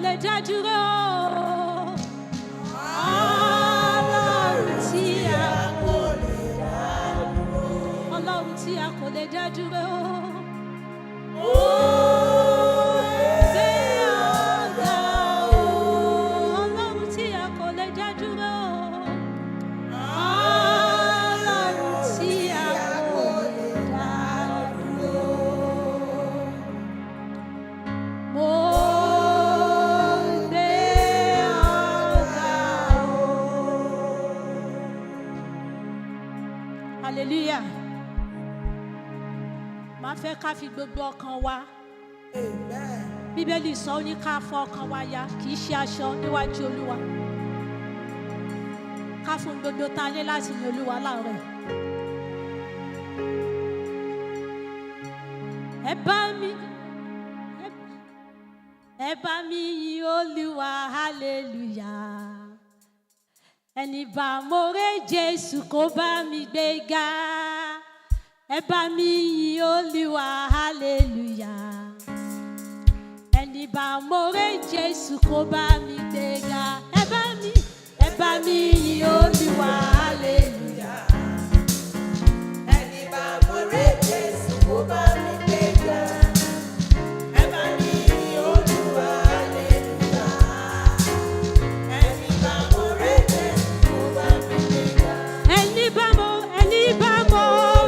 lè dá dúró. Ọlọ́run tí a kò lè dá dúró. Ọlọ́run tí a kò lè dá dúró. Hallelujah. Máa fẹ́ ká fi gbogbo ọkàn wa. Amen. Bíbélì sọ ní ká fọ ọkàn wa ya, kì í ṣe aṣọ níwájú Olúwa. Ká fún gbogbo ta ní láti yin Olúwa láàárọ̀. Ẹ bá mi yin Olúwa, hallelujah. Ẹni bá more Jésù kó bá mi gbéga. Ẹ bá mi yin Olúwa, hallelujah. Ẹni bá more Jésù kó bá mi gbéga. Ẹ bá mi yin Olúwa, hallelujah. Ẹni bá more Jésù kó bá mi gbéga. Ẹ bá mi yin Olúwa, hallelujah. Ẹni bá more Jésù kó bá mi gbéga. Ẹni bá more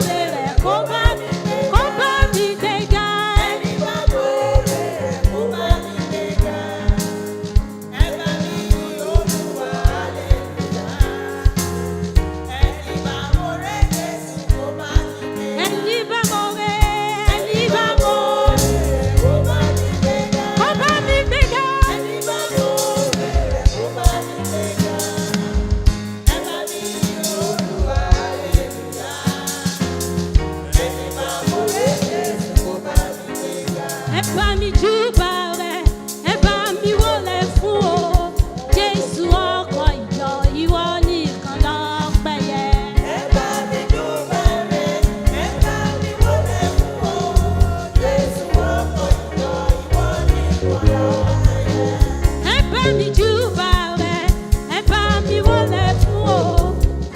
rẹ̀ kó bá mi gbéga. Ẹni bá more rẹ̀ kó bá mi gbéga. Ẹ bá mi yin Olúwa, hallelujah. Ẹni bá more Jésù kó bá mi gbéga. Ẹni bá more kó bá mi gbéga. kó bá mi gbéga. Ẹni bá more rẹ̀ kó bá mi gbéga. Ẹ bá mi yin Olúwa, hallelujah. Ẹni bá more Jésù kó bá mi gbéga. Ẹ bá mi júbà rẹ̀, ẹ bá mi wólẹ̀ fún o. Jésù ọkọ̀ ìjọ, ìwọ nìkan lọ́pẹ́ yẹ. Ẹ bá mi júbà rẹ̀, ẹ bá mi wólẹ̀ fún o. Jésù ọkọ̀ ìjọ, ìwọ nìkan lọ́pẹ́ yẹ. Ẹ bá mi júbà rẹ̀, ẹ bá mi wólẹ̀ fún o.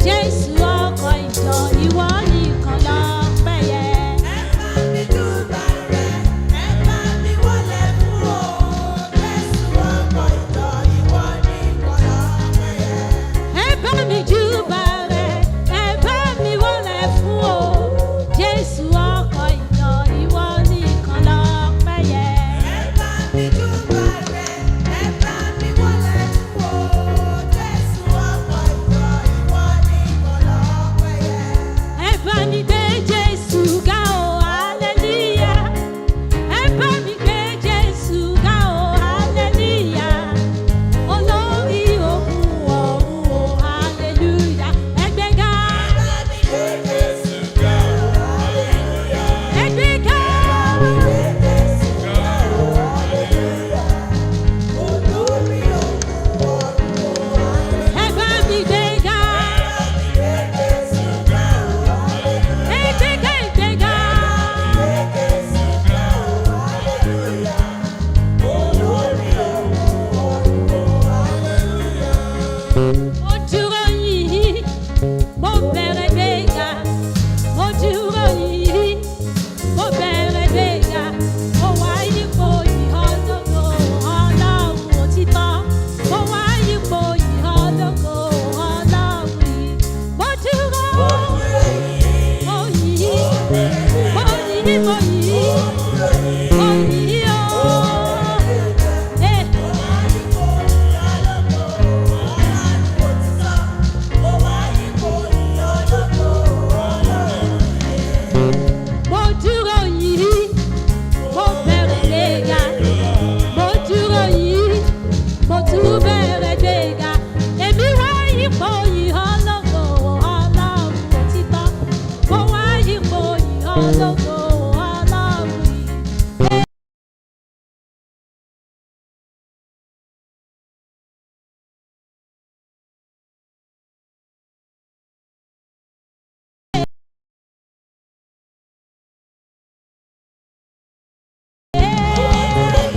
Jésù ọkọ̀ ìjọ, ìwọ nìkan lọ́pẹ́ yẹ. Ẹ bá mi júbà rẹ̀, ẹ bá mi wólẹ̀ fún o. Jésù ọkọ̀ ìjọ, ìwọ nìkan lọ́pẹ́ yẹ. Ẹ bá mi júbà rẹ̀, ẹ bá mi wólẹ̀ fún o. Jésù ọkọ̀ ìjọ, ìwọ nìkan lọ́pẹ́ yẹ. Ẹ bá mi júbà rẹ̀, ẹ bá mi wólẹ̀ fún o. Jésù ọkọ̀ ìjọ, ìwọ nìkan lọ́pẹ́ yẹ. Ẹ bá mi gbé Jésù ga o, hallelujah. Ẹ bá mi gbé Jésù ga o, hallelujah. Olórí ogun ọ̀run o, hallelujah. Ẹ gbé ga, ẹ gbé ga. Ẹ bá mi gbé ga, ẹ gbé ga, ẹ gbé ga. Mo dúró yìí, mo bẹ̀rẹ̀ gbéga. Mo dúró yìí, mo bẹ̀rẹ̀ gbéga. Mo wá yípo ìhọ́lógo Ọlọ́run òtítọ́. Mo wá yípo ìhọ́lógo Ọlọ́run yìí. Mo dúró, mo yìí, mo yìí, mo yìí, mo yìí o. Eh. Mo dúró yìí, mo bẹ̀rẹ̀ gbéga. Mo dúró yìí, mo tún bẹ̀rẹ̀ gbéga. Èmi wá yípo ìhọ́lógo Ọlọ́run òtítọ́. Mo wá yípo ìhọ́lógo Ọlọ́run yìí.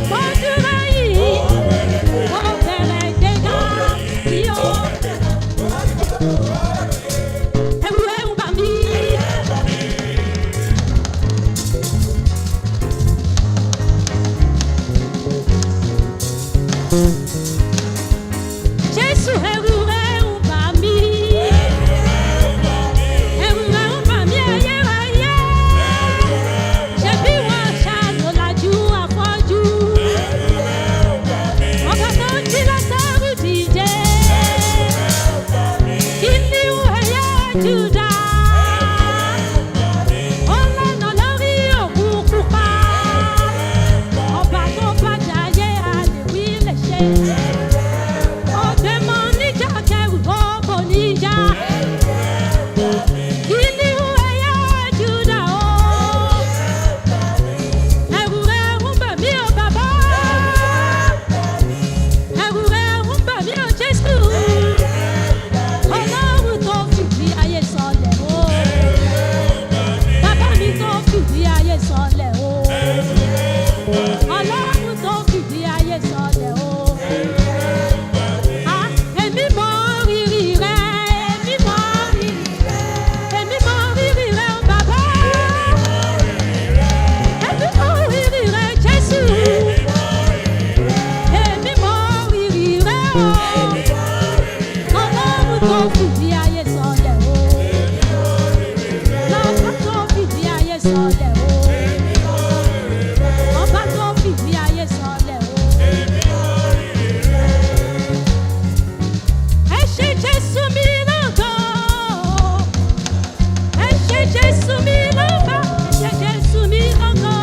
Mo dúró yìí, Jésù ẹrù rẹ̀ ń bà mí. Ẹrù rẹ̀ ń bà mí ayérayé. Ṣebí wọ́n ṣàlòlájú afọ́jú. Ọba tó jí Lásárù dìde. Kìnìún ẹ̀yà Júdà. Ó lànà lórí òkun pupa. Ọba tó bá jayé a lè wí lè ṣe. Ọ̀dẹ̀ mọ níjà kẹrù bọ́bọ̀ níjà. Kìnìún ẹ̀yà Júdà o. Ẹ̀rù rẹ̀ ń bà mí o bàbá. Ẹ̀rù rẹ̀ ń bà mí o Jésù. Ọlọ́run tó fìdí ayé sọlẹ̀ o. Bàbá mi tó fìdí ayé sọlẹ̀ o. Ọlọ́run tó fìdí ayé sọlẹ̀ o. Ah, èmi mọ rírì rẹ̀, èmi mọ rírì rẹ̀, èmi mọ rírì rẹ̀ o bàbá. Èmi mọ rírì rẹ̀ Jésù. Èmi mọ rírì rẹ̀ o. Ọlọ́run tó fìdí ayé sọlẹ̀ o. Lọ́ba tó fìdí ayé sọlẹ̀ o. Ọba tó fìdí ayé sọlẹ̀ o. Ẹ ṣé Jésù mi lógo. Ẹ ṣé Jésù mi lógo. Ẹ ṣé Jésù mi lógo.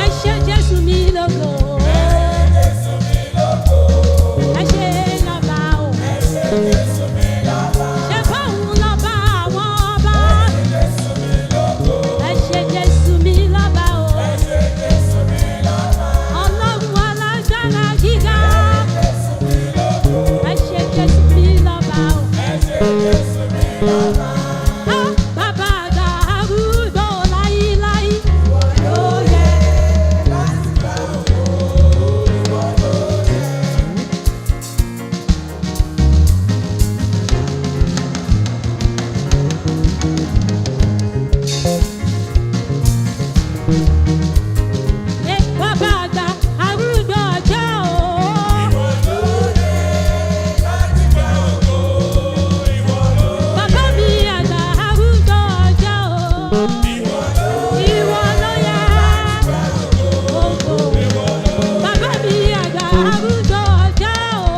Ẹ ṣé Jésù mi lógo. Ẹ ṣé lọ́ba o. Ṣé bóun lọ́ba àwọn ọba? Ẹ ṣé Jésù mi lọ́ba o. Ọlọ́run alágbára gíga. Ẹ ṣé Jésù mi lọ́ba o. Ah, bàbá àgbà arúgbó láíláí. Bàbá àgbà arúgbó ọjọ́ o. Bàbá mi àgbà arúgbó ọjọ́ o. Ìwọ ló yẹ ògo. Bàbá mi àgbà arúgbó ọjọ́ o.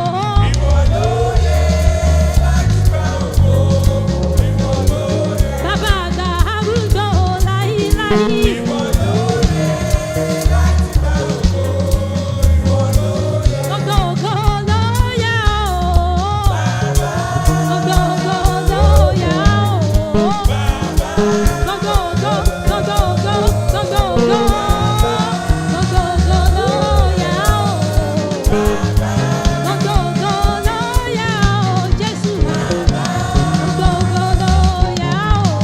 Bàbá àgbà arúgbó láíláí. Ògo ló yẹ o. Ògo ló yẹ o. Ògo ló yẹ o. Ògo ló yẹ o Jésù. Ògo ló yẹ o.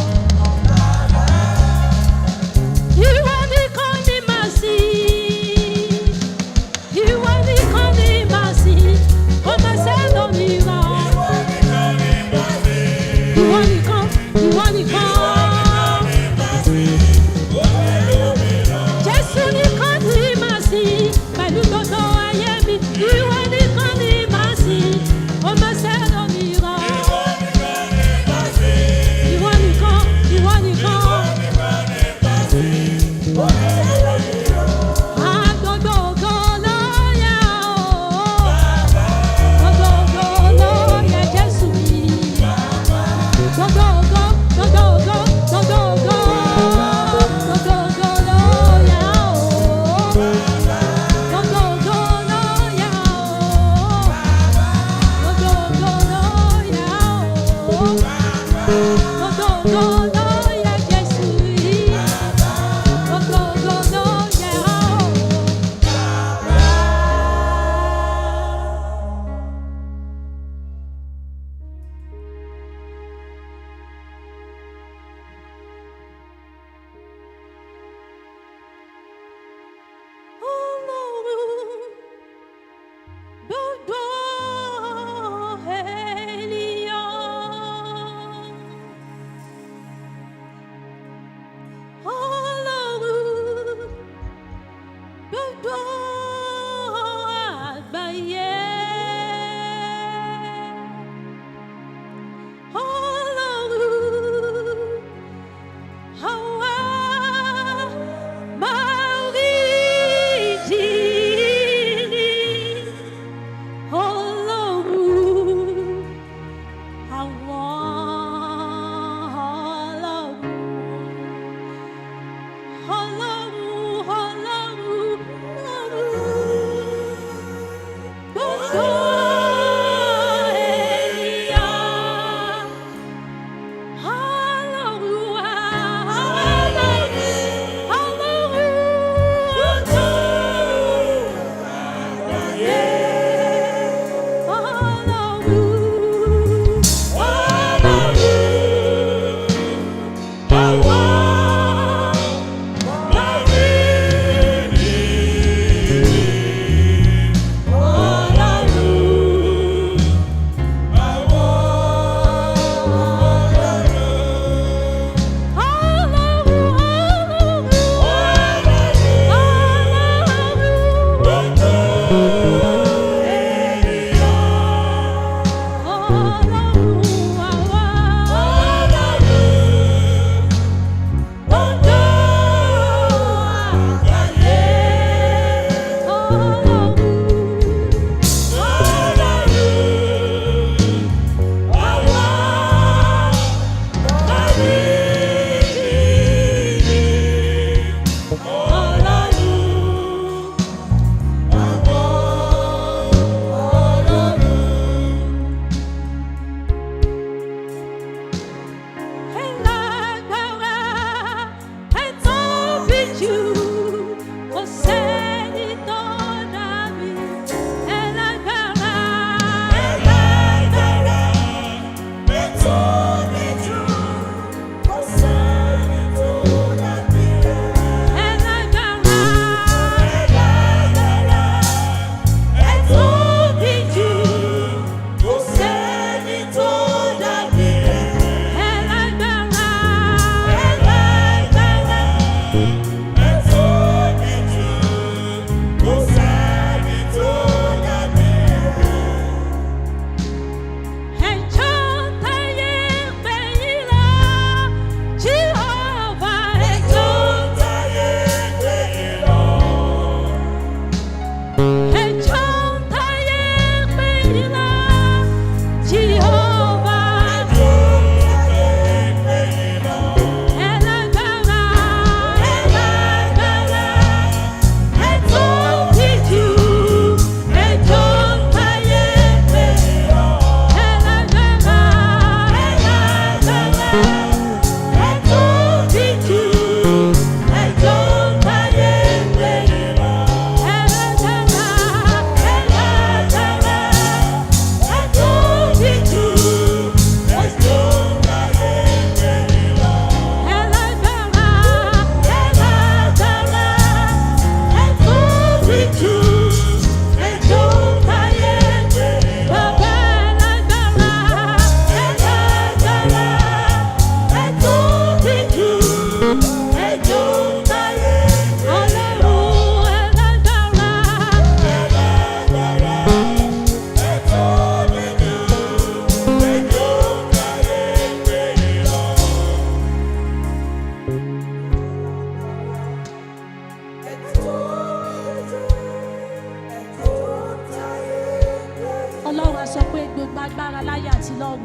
Ọlọ́run.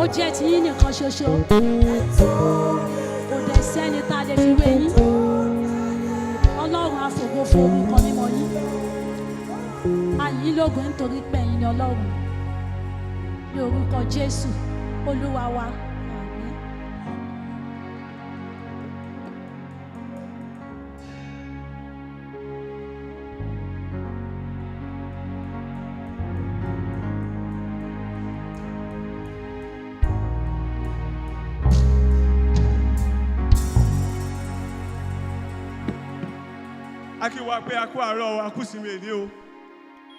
Ó jẹ́ tiyín nìkan ṣoṣo. Kò dẹ̀ sẹ́ni tá a lè fi wé yín. Ọlọ́run á fògo fún orúkọ mímọ́ yín. A yìn yín lógo nítorí pé ẹ̀yin ni Ọlọ́run. Ní orúkọ Jésù, Olúwa wa. Àmín. A kí wa pé a kú àárọ̀ a kú ìsinmi èní o.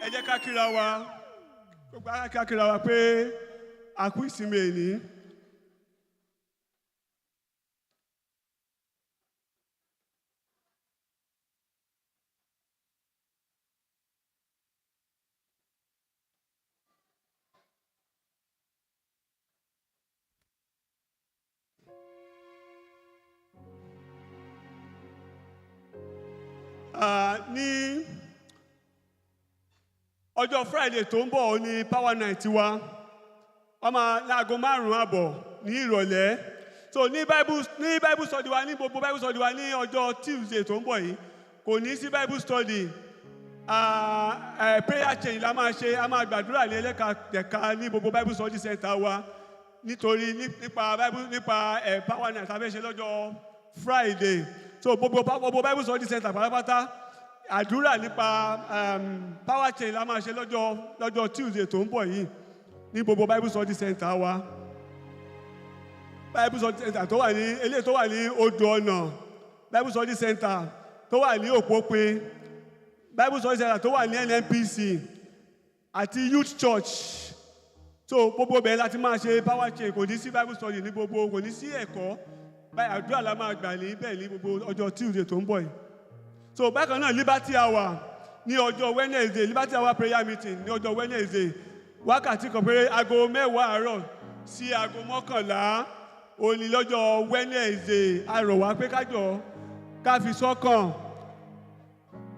Ẹ jẹ́ ká kíra wa, gbogbo ara ká kíra wa pé a kú ìsinmi èní. Ní ọjọ́ Friday tó ń bọ̀ ní Power Night wa, wọ́n máa láago 5:30 ní ìrọ̀lẹ́. So ní Bible study wa, ní gbogbo Bible study wa ní ọjọ́ Tuesday tó ń bọ̀ yìí, kò ní sí Bible study. Prayer change la máa ṣe, a máa gbàdúrà ní ẹlẹ́kàjẹ̀ka ní gbogbo Bible study center wa nítorí nípa Power Night a fẹ́ ṣe lọ́jọ́ Friday. So gbogbo Bible study center pátápátá àdúrà nípa power change la máa ṣe lọ́jọ́ Tuesday tó ń bọ̀ yìí ní gbogbo Bible study center wa. Bible study center tó wà ní eléyìí tó wà ní Odò Ọ̀nà, Bible study center tó wà ní Òpópin, Bible study center tó wà ní NNPC àti Youth Church. So gbogbo bẹ́ẹ̀ láti máa ṣe power change, kò ní sí Bible study ní gbogbo, kò ní sí ẹ̀kọ́. Báyìí àdúrà la máa gbà ní bẹ́ẹ̀ ní gbogbo ọjọ́ Tuesday tó ń bọ̀ yìí. So bákan náà Liberty Hour ní ọjọ́ Wednesday, Liberty Hour prayer meeting ní ọjọ́ Wednesday, wákàtí kan péré aago 10 àárọ̀ sí aago 11 òní lọ́jọ́ Wednesday. A rọ̀ wá pé kájọ ká fi sọ́kàn,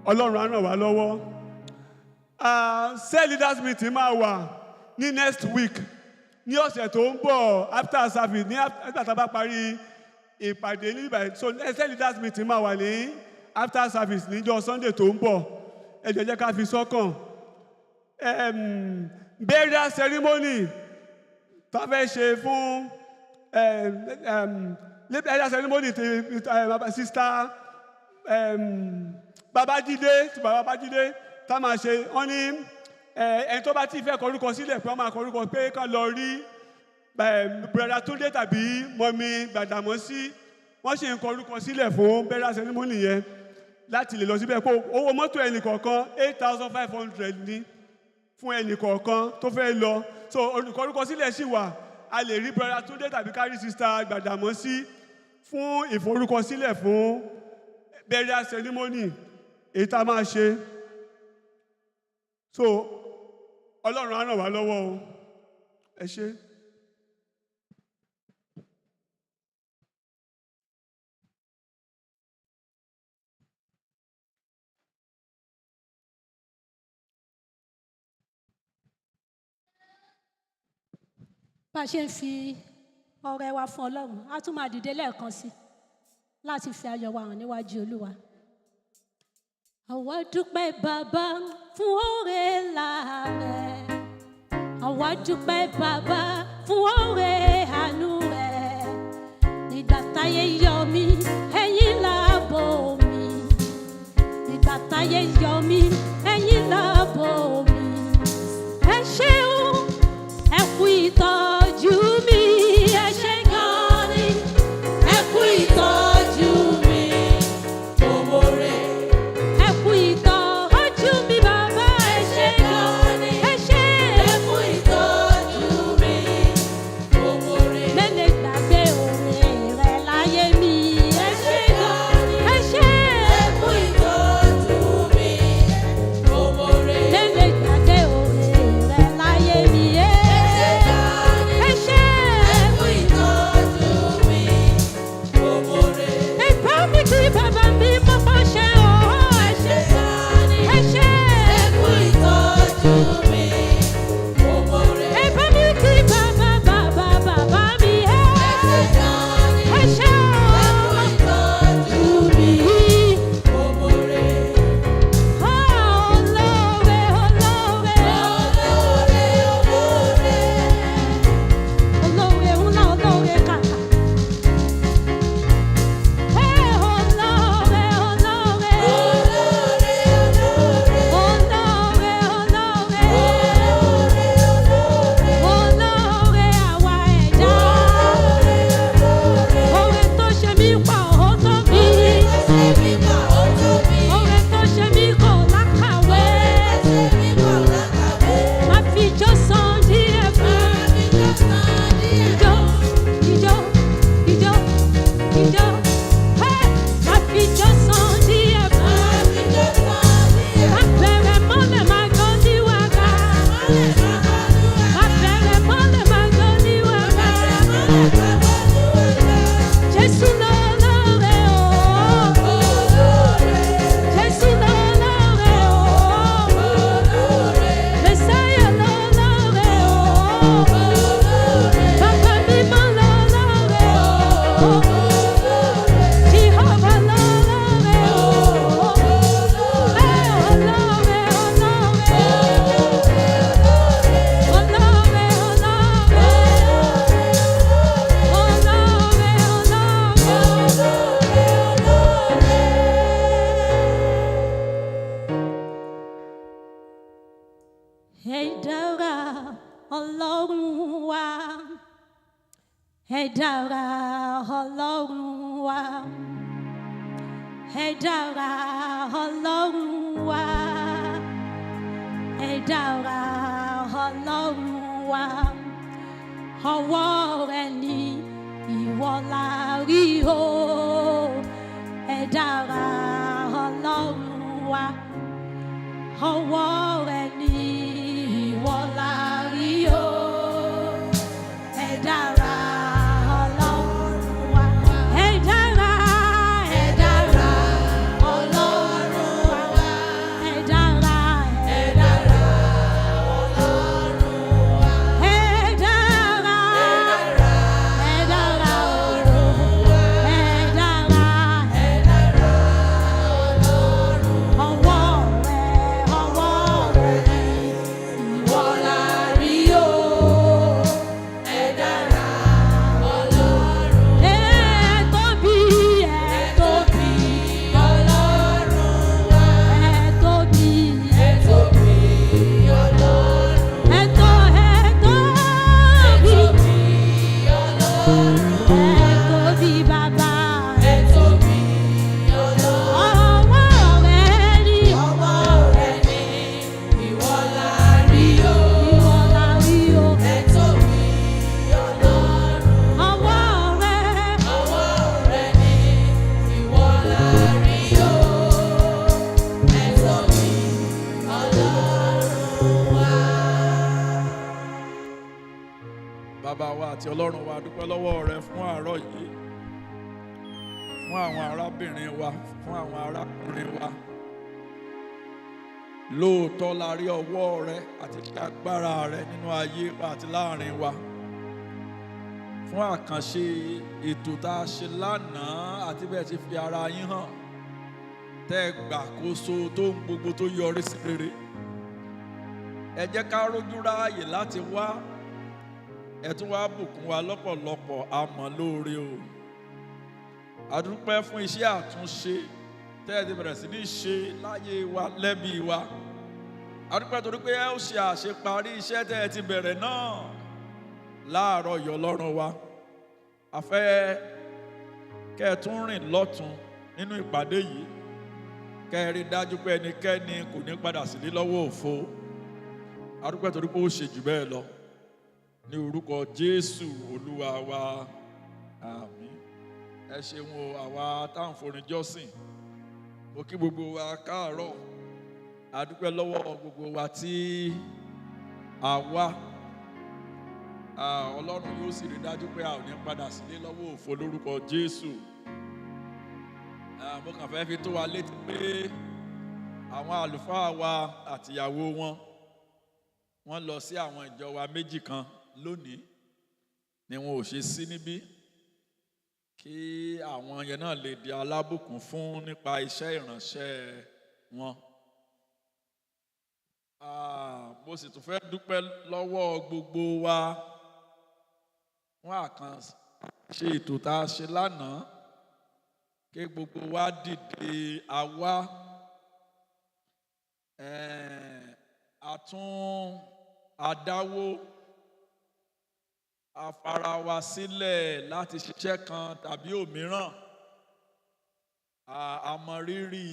Ọlọ́run á ràn wá lọ́wọ́. Cell leaders meeting máa wà ní next week ní ọ̀sẹ̀ tó ń bọ̀ after service, ní after tá a bá parí ìpàdé ní ìbàdàn. So cell leaders meeting máa wà ní after service níjọ́ Sunday tó ń bọ̀. Ẹ jẹ́ ká fi sọ́kàn. Burial ceremony tá a fẹ́ ṣe fún burial ceremony ti sister Babájídé, ti bàbá Babájídé tá a máa ṣe. Wọ́n ní ẹni tó bá ti fẹ́ kọrúkọ sílẹ̀ pé wọ́n máa kọrúkọ pé kán lọ rí brother Túndé tàbí mọ́mí Gbàdàmọ́sí. Wọ́n ṣe ń kọrúkọ sílẹ̀ fún burial ceremony yẹn láti lè lọ síbẹ̀. Kó owó mọ́tò ẹnì kọ̀ọ̀kan 8,500 ní fún ẹnì kọ̀ọ̀kan tó fẹ́ lọ. So olùkọrúkọ sílẹ̀ sì wà. A lè rí brother Túndé tàbí kárí sister Gbàdàmọ́sí fún ìforúkọsílẹ̀ fún burial ceremony èyí tá a máa ṣe. So Ọlọ́run á ràn wá lọ́wọ́ o. Ẹ ṣé. Bá a ṣe ń fi ọrẹ wa fún Ọlọ́run, a tún máa dìde lẹ́ẹ̀kan sí láti fi ayọ̀ wa hàn níwájú Olúwa. Àwa dúpẹ́ Bàbá fún oore ńlá rẹ̀. Àwa dúpẹ́ Bàbá fún oore àánú rẹ̀. Nígbà táyé yọ mí, ẹ̀yin láàbò mi. Nígbà táyé yọ mí, ẹ̀yin láàbò mi. Ẹ ṣeun, ẹ kú ìtọ́jú mi. Ẹ ṣé gan ni, ẹ kú ìtọ́jú mi. Gbogbo rẹ̀. Ẹ kú ìtọ́jú mi bàbá. Ẹ ṣé gan ni, ẹ ṣé. Ẹ kú ìtọ́jú mi. Gbogbo rẹ̀. Mẹ́lẹ̀ gbàgbé oore rẹ̀ láyé mi. Ẹ ṣé gan ni, ẹ ṣé. Ẹ kú ìtọ́jú mi. Gbogbo rẹ̀. Mẹ́lẹ̀ gbàgbé oore rẹ̀ láyé mi. Ẹ ṣé gan ni. Ọlọ́run wa. Ẹ dára Ọlọ́run wa. Ẹ dára Ọlọ́run wa. Ẹ dára Ọlọ́run wa. Ọwọ́ rẹ ni ìwọ la rí o. Ẹ dára Ọlọ́run wa. Ọwọ́ rẹ ni ìwọ la rí o. Ẹ dára Ọlọ́run wa. Ẹ dára, ẹ dára Ọlọ́run wa. Ẹ dára, ẹ dára Ọlọ́run wa. Ẹ dára, ẹ dára Ọlọ́run wa. Ẹ dára, ẹ dára Ọlọ́run wa. Ọwọ́ rẹ ni ìwọ la rí o. Ẹ dára Ọlọ́run. Ẹ tóbi, ẹ tóbi Ọlọ́run wa. Ẹ tóbi, ẹ tóbi Ọlọ́run. Ẹ tóbi Ọlọ́run. Ẹ tóbi bàbá. Ẹ tóbi Ọlọ́run. Ọwọ́ rẹ ni ìwọ la rí o. Ìwọ la rí o. Ẹ tóbi Ọlọ́run. Ọwọ́ rẹ ni ìwọ la rí o. Ẹ tóbi Ọlọ́run wa. Bàbá wa àti Ọlọ́run wa, dúpẹ́ lọ́wọ́ rẹ fún àárọ̀ yìí, fún àwọn arábìnrin wa, fún àwọn arákùnrin wa. Lóòótọ́ la rí ọwọ́ rẹ àti agbára rẹ nínú ayé wa àti láàrin wa. Fún àkànṣe ètò tá a ṣe lánàá àti bẹ́ẹ̀ ti fi ara yín hàn, tẹ́ ẹ gbàkóso tó ń gbogbo tó yọrí sí rere. Ẹ jẹ́ ká rójú ráàyè láti wá. Ẹ tún wá bùkún wa lọ́pọ̀lọpọ̀, a mọ̀ lóore o. A dúpẹ́ fún iṣẹ́ àtúnṣe tẹ́ ẹ ti bẹ̀rẹ̀ sí ní ṣe láyé wa, lẹ́bí wa. A dúpẹ́ torí pé ẹ ó ṣe àṣeparí iṣẹ́ tẹ́ ẹ ti bẹ̀rẹ̀ náà láàárọ̀ yìí Ọlọ́run wa. A fẹ́ kẹ́ ẹ tún rìn lọ́tun nínú ìpàdé yìí. Kẹ́ ẹ rí dájú pé ẹnikẹ́ni kò ní padà sílé lọ́wọ́ òfo. A dúpẹ́ torí pé ó ṣe jù bẹ́ẹ̀ lọ. Ní orúkọ Jésù Olúwa wa, àmín. Ẹ ṣeun o, àwa táwọn forin jọ́sìn. Mo kí gbogbo wa káàárọ̀. A dúpẹ́ lọ́wọ́ gbogbo wa tí a wá. Ọlọ́run yóò sì rí dájú pé a ò ní padà sílé lọ́wọ́ òfo lórúkọ Jésù. Mo kàn fẹ́ fi tó wa létí pé àwọn àlùfáà wa àtìyàwó wọ́n lọ sí àwọn ìjọ wa méjì kan lónìí ni wọn ò ṣe sí níbí, kí àwọn yẹn náà lè di alábùkún fún nípa iṣẹ́ ìránṣẹ́ wọn. Mo sì tún fẹ́ dúpẹ́ lọ́wọ́ gbogbo wa fún àkànṣe ètò tá a ṣe lánàá, kí gbogbo wa dìde àwa àdáwó afara wa sílẹ̀ láti ṣiṣẹ́ kan tàbí òmíràn. A mọ rírì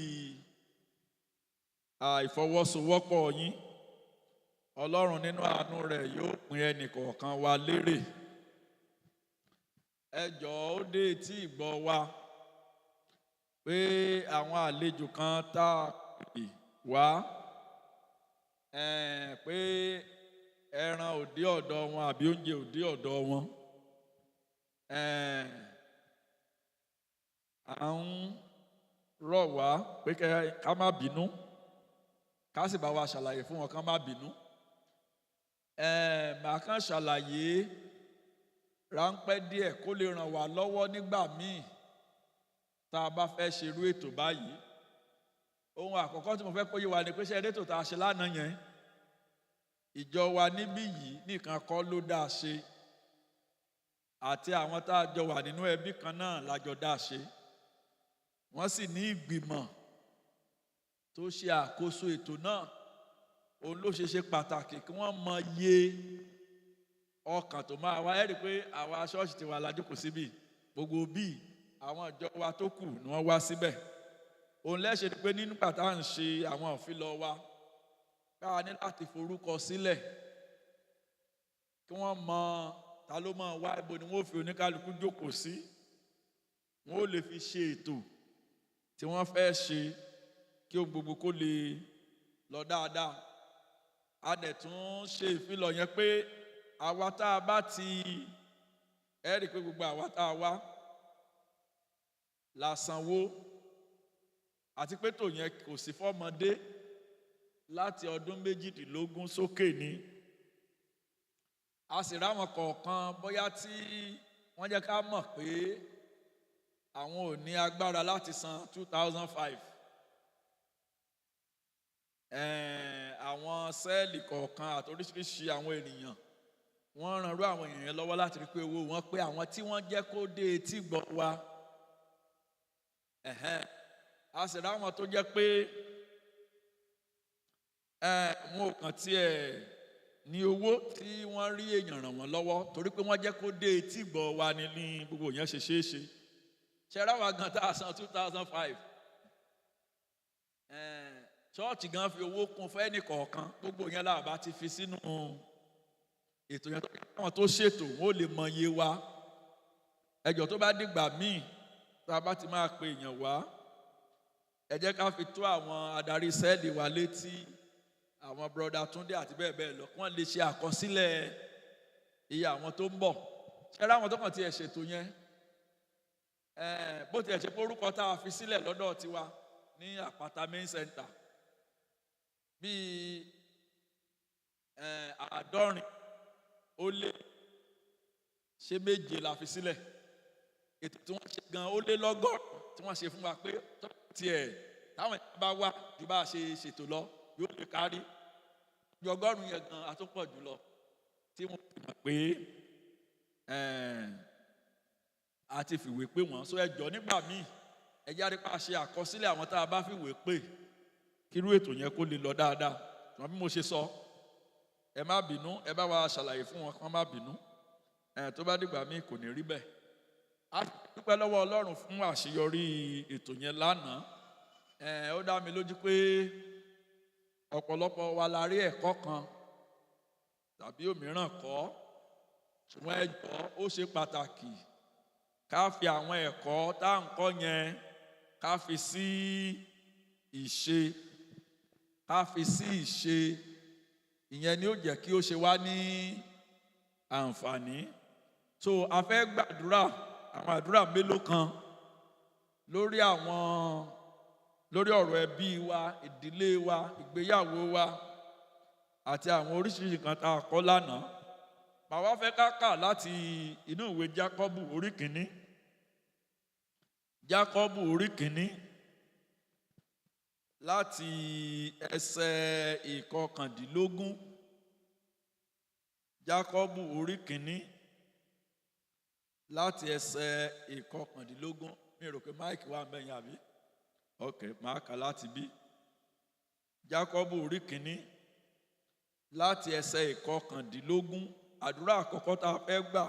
ìfọwọ́sowọ́pọ̀ yín. Ọlọ́run nínú àánú rẹ̀ yóò pín ẹnìkọ̀ọ̀kan wa lérè. Ẹ jọ̀ọ́ ó dé etí ìgbọ́ wa pé àwọn àlejò kan tá a pè wá pé ẹran òde ọ̀dọ̀ wọn àbí oúnjẹ òde ọ̀dọ̀ wọn. À ń rọ̀ wá pé ká má bínú, ká sì bá wa ṣàlàyé fún wọn ká má bínú. Màá kàn ṣàlàyé ráńpẹ́ díẹ̀ kó lè ràn wá lọ́wọ́ nígbà míì tá a bá fẹ́ ṣerú ètò báyìí. Ohun àkọ́kọ́ tí mo fẹ́ kó yé wa ni pé ṣe ètò tá a ṣe lánàá yẹn, ìjọ wa níbí yìí nìkan kọ́ ló dá a ṣe, àti àwọn tá a jọ wà nínú ẹbí kan náà lájọ dá a ṣe. Wọ́n sì ní ìgbìmọ̀ tó ṣe àkóso ètò náà. Òun ló ṣe pàtàkì kí wọ́n mọ iye ọkàn tó máa wá ẹ rí i pé àwa ṣọ́ọ̀ṣì ti wà lájókòó síbí gbogbo bíi àwọn ìjọ wa tó kù ni wọ́n wá síbẹ̀ òun lẹ́sẹ̀ ni pé nígbà tá à ń ṣe àwọn ìfilọ̀ wa káwa ní láti forúkọ sílẹ̀ kí wọ́n mọ ta ló máa wá ibo ni wọ́n fi oníkálukú jókòó sí wọ́n ó lè fi ṣe ètò tí wọ́n fẹ́ ṣe kí ohun gbogbo kó lè lọ dáadáa a dẹ̀ tún ṣe ìfilọ̀ yẹn pé àwa tá a bá ti ẹ rí i pé gbogbo àwa tá a wá la sanwó àti pé tò yẹn kò sí fọ́mọdé láti ọdún 18 sókè ni a sì ráwọn kọ̀ọ̀kan bóyá tí wọ́n jẹ́ ká mọ̀ pé àwọn ò ní agbára láti san 2005 àwọn sẹ́ẹ̀lì kọ̀ọ̀kan àti oríṣiríṣi àwọn ènìyàn wọ́n ràn rú àwọn èèyàn lọ́wọ́ láti rí pé owó wọn pé àwọn tí wọ́n jẹ́ kó dé etí gbọ́ wa a sì ráwọn tó jẹ́ pé wọn ò kàn tiẹ̀ ní owó tí wọ́n rí èèyàn ràn wọ́n lọ́wọ́ torí pé wọ́n jẹ́ kó dé etí gbọ́ wa ní gbogbo yẹn ṣe ṣeé ṣe ṣe ráwa gan tá a san 2005 ṣọ́ọ̀ṣì gan fi owó kún fẹ́ẹ́nì kọ̀ọ̀kan gbogbo yẹn làbá ti fi sínú ètò yẹn àwọn tó ṣètò wọn ò lè mọ iye wa ẹjọ́ tó bá dìgbà míì tá a bá ti máa pe èèyàn wá ẹ jẹ́ ká fi tó àwọn adarí sẹ́ẹ̀lì wa létí àwọn broda Túndé àti bẹ́ẹ̀ bẹ́ẹ̀ lọ wọ́n lè ṣe àkọsílẹ̀ iye àwọn tó ń bọ̀ ṣe ra àwọn tó kàn tiẹ̀ ṣètò yẹn bó tiẹ̀ ṣe pé orúkọ tá a fi sílẹ̀ lọ́dọ̀ tiwa ní Apata main center bíi 70 ó lé ṣe 7 la fi sílẹ̀ ètò tí wọ́n ṣe gan ó lé 100 tí wọ́n ṣe fún wa pé tiẹ̀ táwọn ìjọba bá wá ju bá a ṣe ṣètò lọ yóò lè kárí ju 100 yẹn gan àtúpọ̀ jùlọ tí wọ́n fi mọ̀ pé a ti fìwé pé wọ́n sọ ẹjọ́ nígbà míì ẹjẹ́ àrípa ṣe àkọsílẹ̀ àwọn tá a bá fìwé pé kírú ètò yẹn kó lè lọ dáadáa ṣùgbọ́n bí mo ṣe sọ ẹ má bínú ẹ bá wa ṣàlàyé fún wọn kán má bínú tó bá dìgbà míì kò ní rí bẹ́ẹ̀ a dúpẹ́ lọ́wọ́ Ọlọ́run fún àṣeyọrí ètò yẹn lánàá ó dá mi lójú pé ọ̀pọ̀lọpọ̀ wa la rí ẹ̀kọ́ kan tàbí òmíràn kọ́ ṣùgbọ́n ẹ jọ̀ọ́ ó ṣe pàtàkì ká fi àwọn ẹ̀kọ́ tá à ń kọ́ yẹn ká fi sí ìṣe ìyẹn ni ó jẹ́ kí ó ṣe wá ní àǹfààní so a fẹ́ gbàdúrà àwọn àdúrà mélòó kan lórí ọ̀rọ̀ ẹbí wa ìdílé wa ìgbéyàwó wa àti àwọn oríṣiríṣi kan tá a kọ́ lánàá màá wá fẹ́ ká kà láti inú ìwé Jákọ́bù orí kìíní Jákọ́bù orí kìíní láti ẹsẹ̀ 19 Jákọ́bù orí kìíní láti ẹsẹ̀ 19 mi rò pé máìkì wà mẹ́yìn àbí ok máa kà láti bí Jákọ́bù orí kìíní láti ẹsẹ̀ 19 àdúrà àkọ́kọ́ tá a fẹ́ gbà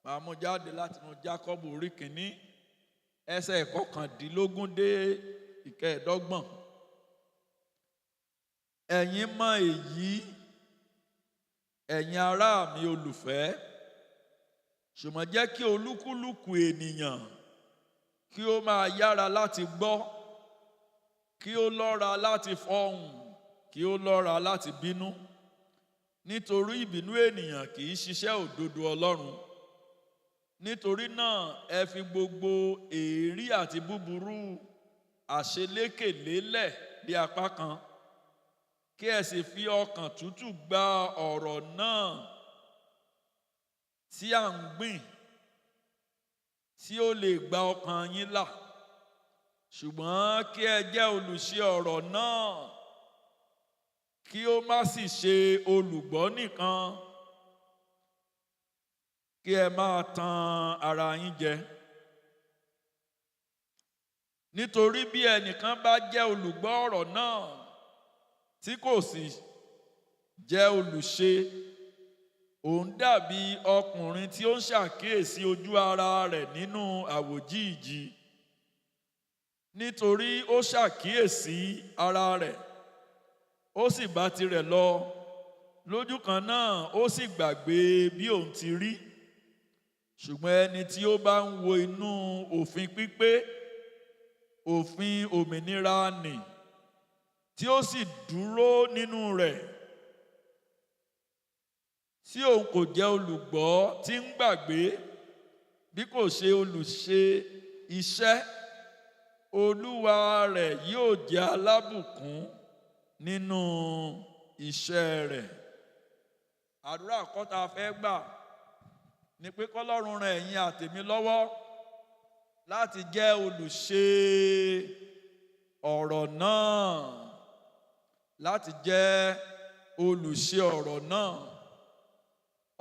máa mú jáde láti inú Jákọ́bù orí kìíní ẹsẹ̀ 19 dé 25 ẹ̀yin mọ̀ èyí ẹ̀yin ará mi olùfẹ́ ṣùgbọ́n jẹ́ kí olúkúlùkù ènìyàn kí ó máa yára láti gbọ́ kí ó lọ́ra láti fọhùn kí ó lọ́ra láti bínú nítorí ìbínú ènìyàn kì í ṣiṣẹ́ òdodo Ọlọ́run nítorí náà ẹ fi gbogbo èérí àti búburú àṣelékè lélẹ̀ bí apá kan kí ẹ sì fi ọkàn tútù gba ọ̀rọ̀ náà tí à ń gbìn tí ó lè gba ọkàn yín là ṣùgbọ́n kí ẹ jẹ́ olùṣe ọ̀rọ̀ náà kí ó má sì ṣe olùgbọ́ nìkan kí ẹ máa tan ara yín jẹ nítorí bí ẹnìkan bá jẹ́ olùgbọ́ ọ̀rọ̀ náà tí kò sì jẹ́ olùṣe òun dàbí ọkùnrin tí ó ń ṣàkíyèsí ojú ara rẹ̀ nínú àwòjíìji, nítorí ó ṣàkíyèsí ara rẹ̀, ó sì bá tirẹ̀ lọ, lójú kan náà ó sì gbàgbé bí òun ti rí. Ṣùgbọ́n ẹni tí ó bá ń wo inú òfin pípé, òfin òmìnira nì, tí ó sì dúró nínú rẹ̀, tí òun kò jẹ́ olùgbọ́ tí ń gbàgbé, bí kò ṣe olùṣe iṣẹ́, olúwa rẹ̀ yóò jẹ́ alábùkún nínú iṣẹ́ rẹ̀. Àdúrà àkọ́tà fẹ́ gbà ni pé kọ́lọ́run ràn ẹ̀yin àtèmi lọ́wọ́ láti jẹ́ olùṣe ọ̀rọ̀ náà, láti jẹ́ olùṣe ọ̀rọ̀ náà.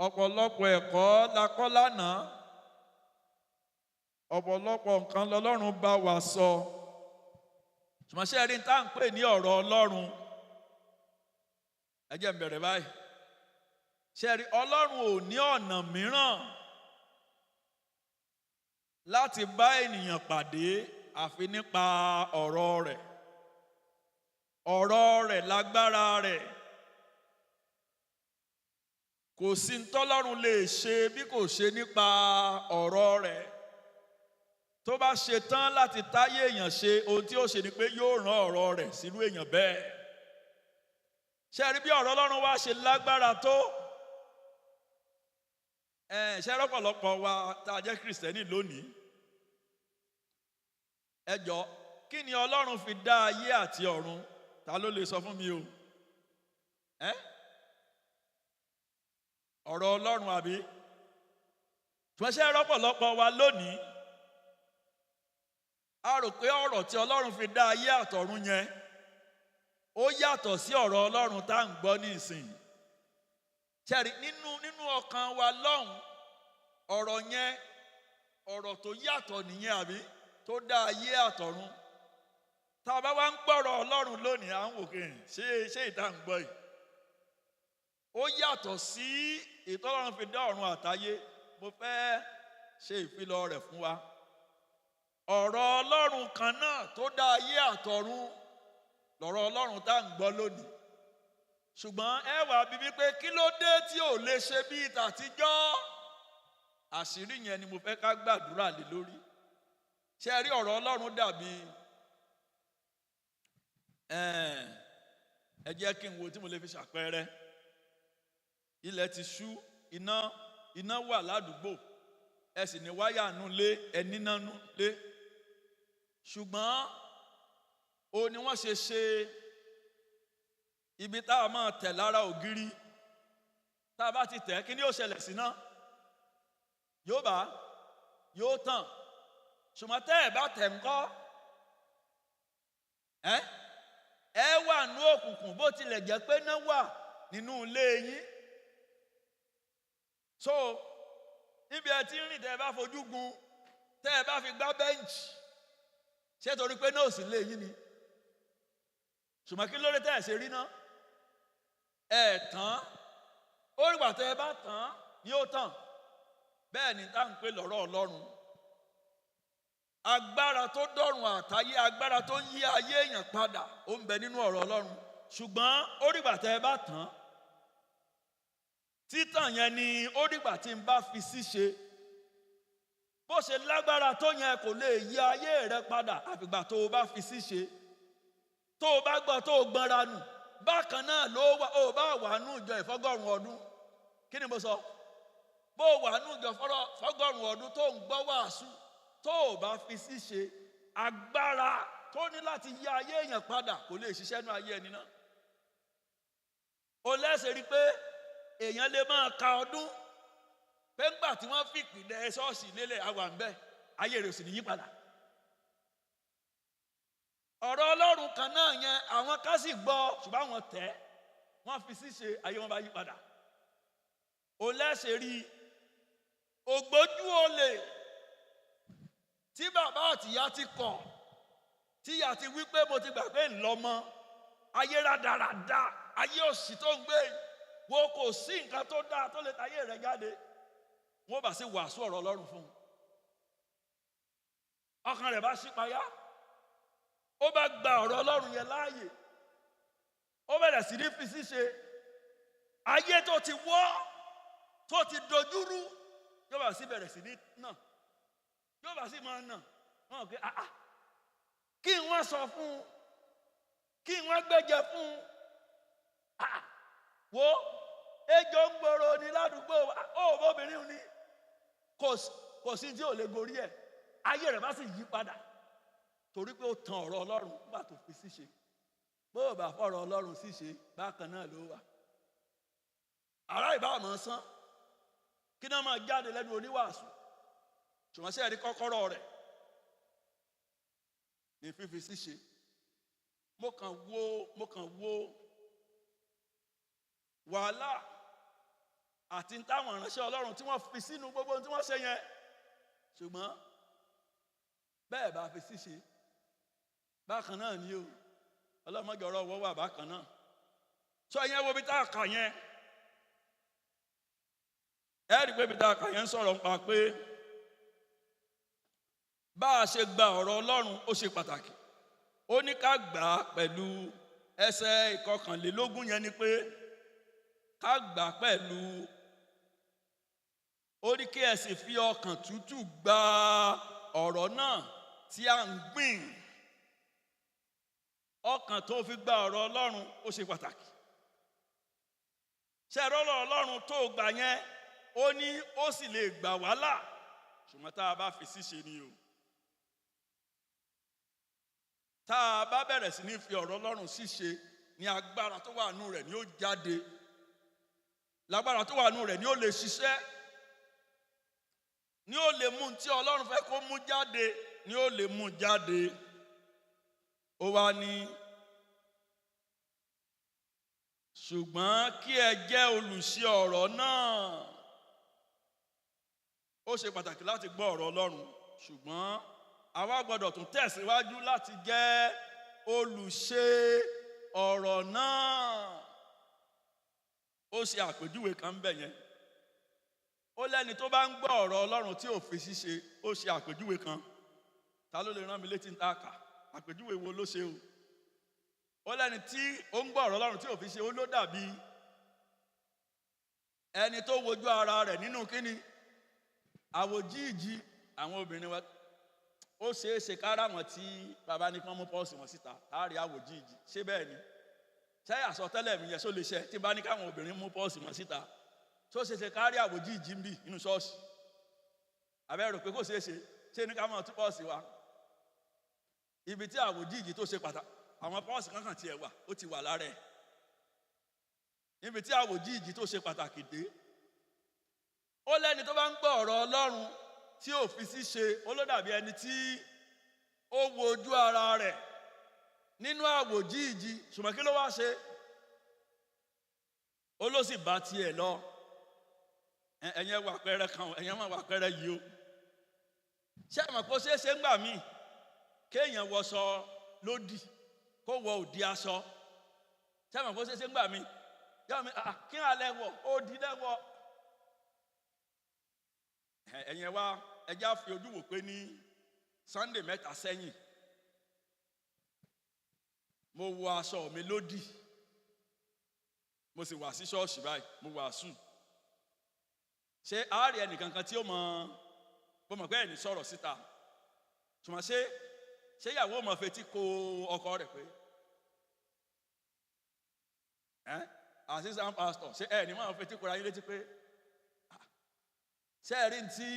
Ọ̀pọ̀lọpọ̀ ẹ̀kọ́ la kọ́ lánàá, ọ̀pọ̀lọpọ̀ nǹkan lọ́lọ́run bá wa sọ, ṣùgbọ́n ṣé ẹ rí tá à ń pè ní ọ̀rọ̀ Ọlọ́run? Ẹ jẹ́ n bẹ̀rẹ̀ báyìí. Ṣé ẹ rí, Ọlọ́run ò ní ọ̀nà mìíràn láti bá ènìyàn pàdé àfi nípa ọ̀rọ̀ rẹ̀. Ọ̀rọ̀ rẹ̀ lágbára rẹ̀. Kò sí ní tọ́lọ́run lè ṣe bí kò ṣe nípa ọ̀rọ̀ rẹ̀. Tó bá ṣe tán láti táyé èèyàn ṣe, ohun tí ó ṣe ni pé yóò rán ọ̀rọ̀ rẹ̀ sínú èèyàn bẹ́ẹ̀. Ṣé ẹ rí bí ọ̀rọ̀ Ọlọ́run wá ṣe lágbára tó? Ṣé rọ́pọ̀lọpọ̀ wa tá a jẹ́ Kìrìsìtẹ́nì lónìí? Ẹ jọ̀ọ́, kí ni Ọlọ́run fi dá ayé àti ọ̀run? Ta ló lè sọ fún mi o? Ọ̀rọ̀ Ọlọ́run àbí? Ṣùgbọ́n ṣé rọ́pọ̀lọpọ̀ wa lónìí, a rò pé ọ̀rọ̀ tí Ọlọ́run fi dá ayé àtọ̀run yẹn ó yàtọ̀ sí ọ̀rọ̀ Ọlọ́run tá à ń gbọ́ ní ìsìn. Ṣẹ́rí, nínú ọkàn wa lọ́hùn, ọ̀rọ̀ yẹn ọ̀rọ̀ tó yàtọ̀ nìyẹn àbí, tó dá ayé àtọ̀run. Tá a bá wá ń gbọ́rọ̀ Ọlọ́run lónìí, à ń wò kí ṣé ìta ń gbọ́ yìí ó yàtọ̀ sí ètò Ọlọ́run fi dá ọ̀run àtayé. Mo fẹ́ ṣe ìfilọ̀ rẹ̀ fún wa. Ọ̀rọ̀ Ọlọ́run kan náà tó dá ayé àtọ̀run lọ̀rọ̀ Ọlọ́run tá à ń gbọ́ lónìí. Ṣùgbọ́n ẹ wá bi mí pé kí ló dé tí ò lè ṣe bí tàtijọ́? Àṣírí yẹn ni mo fẹ́ ká gbàdúrà lé lórí. Ṣé ẹ rí, ọ̀rọ̀ Ọlọ́run dàbí ẹ jẹ́ kí n wo tí mo lè fi ṣàpẹẹrẹ. Ilẹ̀ ti ṣú, iná wà ládùúgbò, ẹ sì ní wáyà nú lé, ẹ níná nú lé. Ṣùgbọ́n ó ní wọ́n ṣe ibi tá a máa tẹ̀ lára ògiri. Tá a bá ti tẹ̀, kí ni yóò ṣẹlẹ̀ sí náà? Yóò tàn. Ṣùgbọ́n tẹ́ ẹ bá tẹ̀ ńkọ́? Ẹ wà nú òkùnkùn bó tilẹ̀ jẹ́ pé iná wà nínú ilé yín. So níbi ẹ ti ń rìn, tẹ́ ẹ bá fojú gun, tẹ́ ẹ bá fi gbá bẹ́ǹchì, ṣé torí pé náà ò sí ilé yín ni? Ṣùgbọ́n kí ló dé tẹ́ ẹ ṣe rí náà? Ẹ tán. Ó rí wà tẹ́ ẹ bá tán ni ó tàn. Bẹ́ẹ̀ ni tá à ń pè lọ́rọ̀ Ọlọ́run. Agbára tó dọ̀run àtayé, agbára tó ń yí ayé èèyàn padà, ó ń bẹ nínú ọ̀rọ̀ Ọlọ́run. Ṣùgbọ́n ó rí wà tẹ́ ẹ bá tán. Títàn yẹn ni ó dìgbà tí n bá fi ṣíṣe. Bó ṣe lágbára tó yẹn kò lè yí ayé rẹ padà àfìgbà tó o bá fi ṣíṣe. Tó o bá gbọ́ tó o gbọ́nra nù, bákan náà ó bá wà nù ìjọ ìfọ́gọ́rùn ọdún. Kí ni mo sọ? Bó o wà nù ìjọ ìfọ́gọ́rùn ọdún tó ń gbọ́ wàásù, tó o bá fi ṣíṣe, agbára tó ní láti yí ayé èèyàn padà kò lè ṣiṣẹ́ nú ayé ẹni náà. O lẹ́sẹ̀ rí pé èèyàn lè máa ka ọdún pé ńgbà tí wọ́n fi ìpìlẹ̀ ṣọ́ọ̀ṣì lélẹ̀ àwa ń bẹ, ayé rẹ̀ ò sì ní yí padà. Ọ̀rọ̀ Ọlọ́run kan náà yẹn àwọn ká sì gbọ́, ṣùgbọ́n àwọn tẹ̀, wọ́n fi ṣíṣe, ayé wọn bá yí padà. O lẹ́sẹ̀ rí ògbójú olè tí bàbá àtìyá ti kọ̀, tíyà ti wí pé mo ti gbà pé ńlọmọ, ayé rádaràda, ayé òṣì tó ń gbé, wo kò sí nǹkan tó dáa tó lè tayé rẹ̀ jáde wọ́n bá sì wàásù ọ̀rọ̀ Ọlọ́run fún un ọkàn rẹ̀ bá ṣípayá ó bá gba ọ̀rọ̀ Ọlọ́run yẹn láàyè ó bẹ̀rẹ̀ sí ní fi ṣíṣe ayé tó ti wọ́ tó ti dojúrú yóò bá sì bẹ̀rẹ̀ sí ní nà yóò bá sì máa nà wọ́n pé kí wọ́n sọ fún un kí wọ́n gbẹ́jẹ fún un wo ejò ń gbòòrò ní ládùúgbò ó obìnrin ni kò sí tí ò lè gorí ẹ̀ ayé rẹ̀ bá sì yí padà torí pé ó tan ọ̀rọ̀ Ọlọ́run nígbà tó fi ṣíṣe bó o bá fọ̀rọ̀ Ọlọ́run ṣíṣe bákan náà ló wà ará ìbámu sán kí náà máa jáde lẹ́nu oníwàásù ṣùgbọ́n sí ẹ̀rí kọ́kọ́rọ́ rẹ̀ ní fífi ṣíṣe mo kàn wo wàhálà àti táwọn ìránṣẹ́ Ọlọ́run tí wọ́n fi sínú gbogbo tí wọ́n ṣe yẹn ṣùgbọ́n bẹ́ẹ̀ bá fi ṣíṣe bákan náà ni o ọlọ́mọdé ọ̀rọ̀ ọwọ́ wà bákan náà sọ yẹn wo bí tá a kà yẹn ẹ rí i pé bí tá a kà yẹn ń sọ̀rọ̀ nípa pé bá a ṣe gba ọ̀rọ̀ Ọlọ́run ó ṣe pàtàkì ó ní ká gbà á pẹ̀lú ẹsẹ̀ ìkọkànlélógún yẹn ni pé ká gbà á pẹ̀lú ó ní kí ẹ sì fi ọkàn tútù gba ọ̀rọ̀ náà tí a ń gbìn ọkàn tó fi gba ọ̀rọ̀ Ọlọ́run ó ṣe pàtàkì ṣe ọ̀rọ̀ Ọlọ́run tó gbà yẹn ó ní ó sì lè gbà wá là ṣùgbọ́n tá a bá fi ṣíṣe ni o tá a bá bẹ̀rẹ̀ sí ní fi ọ̀rọ̀ Ọlọ́run ṣíṣe ní agbára tó wà nù rẹ̀ ni ó jáde lágbára tó wà nù rẹ̀ ni ó lè ṣiṣẹ́ ni ó lè mú tí Ọlọ́run fẹ́ kó mú jáde ni ó lè mú jáde ó wá ní ṣùgbọ́n kí ẹ jẹ́ olùṣe ọ̀rọ̀ náà ó ṣe pàtàkì láti gbọ́ ọ̀rọ̀ Ọlọ́run ṣùgbọ́n àwa gbọ́dọ̀ tún tẹ̀síwájú láti jẹ́ olùṣe ọ̀rọ̀ náà ó ṣe àpèjúwe kan bẹ̀ yẹn ó lẹ́ni tó bá ń gbọ́ ọ̀rọ̀ Ọlọ́run tí ò fi ṣíṣe ó ṣe àpèjúwe kan ta ló lè rán mi létí ń ta kà àpèjúwe wo ló ṣe o ó lẹ́ni tí ó ń gbọ́ ọ̀rọ̀ Ọlọ́run tí ò fi ṣe ó ló dàbí ẹni tó wojú ara rẹ̀ nínú kíni àwòjíìji àwọn obìnrin wa ó ṣeé ṣe kára wọn tí bàbá ní kán mú pọ́ọ̀sì wọn síta láàrin àwòjíìji ṣé bẹ́ẹ̀ ni ṣé àsọtẹ́lẹ̀ mi yẹn ṣó lè ṣe tí bá ní káwọn obìnrin mú pọ́ọ̀sì wọn síta ṣó ṣe ṣe kárí àwòjíìji ń bì nínú ṣọ́ọ̀ṣì àbẹ́ rò pé kò ṣeé ṣe ṣé ní ká máa tú pọ́ọ̀sì wa ibi tí àwòjíìji tó ṣe pàtàkì àwọn pọ́ọ̀sì kankan tiẹ̀ wà ó ti wà lára ẹ̀ níbi tí àwòjíìji tó ṣe pàtàkì dé ó lẹ́ni tó bá ń gbọ́ ọ̀rọ̀ Ọlọ́run tí ò fi ṣíṣe ó ló dàbí ẹni tí ó wo ojú ara rẹ̀ nínú àwòjíìji ṣùgbọ́n kí ló wá ṣe ó ló sì bá tiẹ̀ lọ ẹ̀yẹn wà pẹ́rẹ́ kan ẹ̀yẹn wà pẹ́rẹ́ yìí o ṣé àmọ́ kó ṣeé ṣe ń gbà míì kéèyàn wọṣọ lódì kó wọ òdì aṣọ ṣé àmọ́ kó ṣeé ṣe ń gbà míì yọ mi kí n alẹ́ wọ̀ òdì lẹ́wọ̀ ẹ̀yẹn wá ẹjẹ́ á fi ojú wò pé ní Sunday mẹ́ta sẹ́yìn mo wọ aṣọ mi lódì mo sì wà sí ṣọ́ọ̀ṣì báyìí mo wàásù ṣé àárí ẹnìkankan tí ó mọ̀ pé ẹni sọ̀rọ̀ síta ṣùgbọ́n ṣé ìyàwó mọ̀ fetí ko ọkọ rẹ̀ pé assistant pastor ṣé ẹni mọ̀ fetí kora yín létí pé ṣé ẹ rí ntí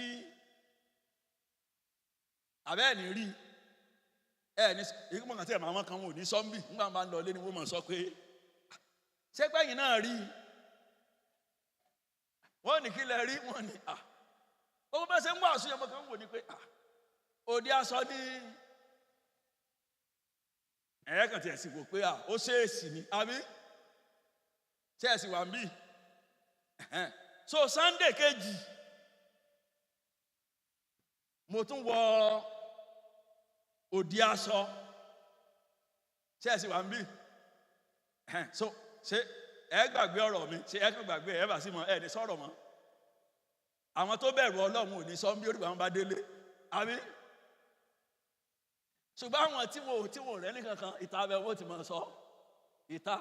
àbẹ́ ẹ̀ní rí ẹ̀ní ìgbìmọ̀ kan tí ẹ̀ máa wọ́n kan wò ní sọ́ńbì nígbà máa ń lọ lé ní wọ́n mọ̀ sọ pé ṣé gbẹ̀yìn náà rí wọ́n ní kí lẹ rí wọ́n ní owó bẹ́ẹ̀ ṣe ń wàásù yẹn mo kàn ń wò ní pé òde aṣọ ní ẹ̀yẹ́ kan tí ẹ̀ sì wò pé ó ṣèèṣì ni àbí ṣé ẹ̀ sì wà ń bì so Sunday kejì mo tún wọ òde aṣọ ṣé ẹ̀ sì wà ń bì so ṣé ẹ gbàgbé ọ̀rọ̀ mi ṣe ẹ kàn gbàgbé ẹ bá sí mọ ẹ ní sọ̀rọ̀ mọ́ àwọn tó bẹ̀rù Ọlọ́run ò ní sọ bí olùgbà wọn bá délé àbí ṣùgbọ́n àwọn tí wọn rẹ́ nìkankan ìta abẹ́ wọn ti mọ̀ sọ ìta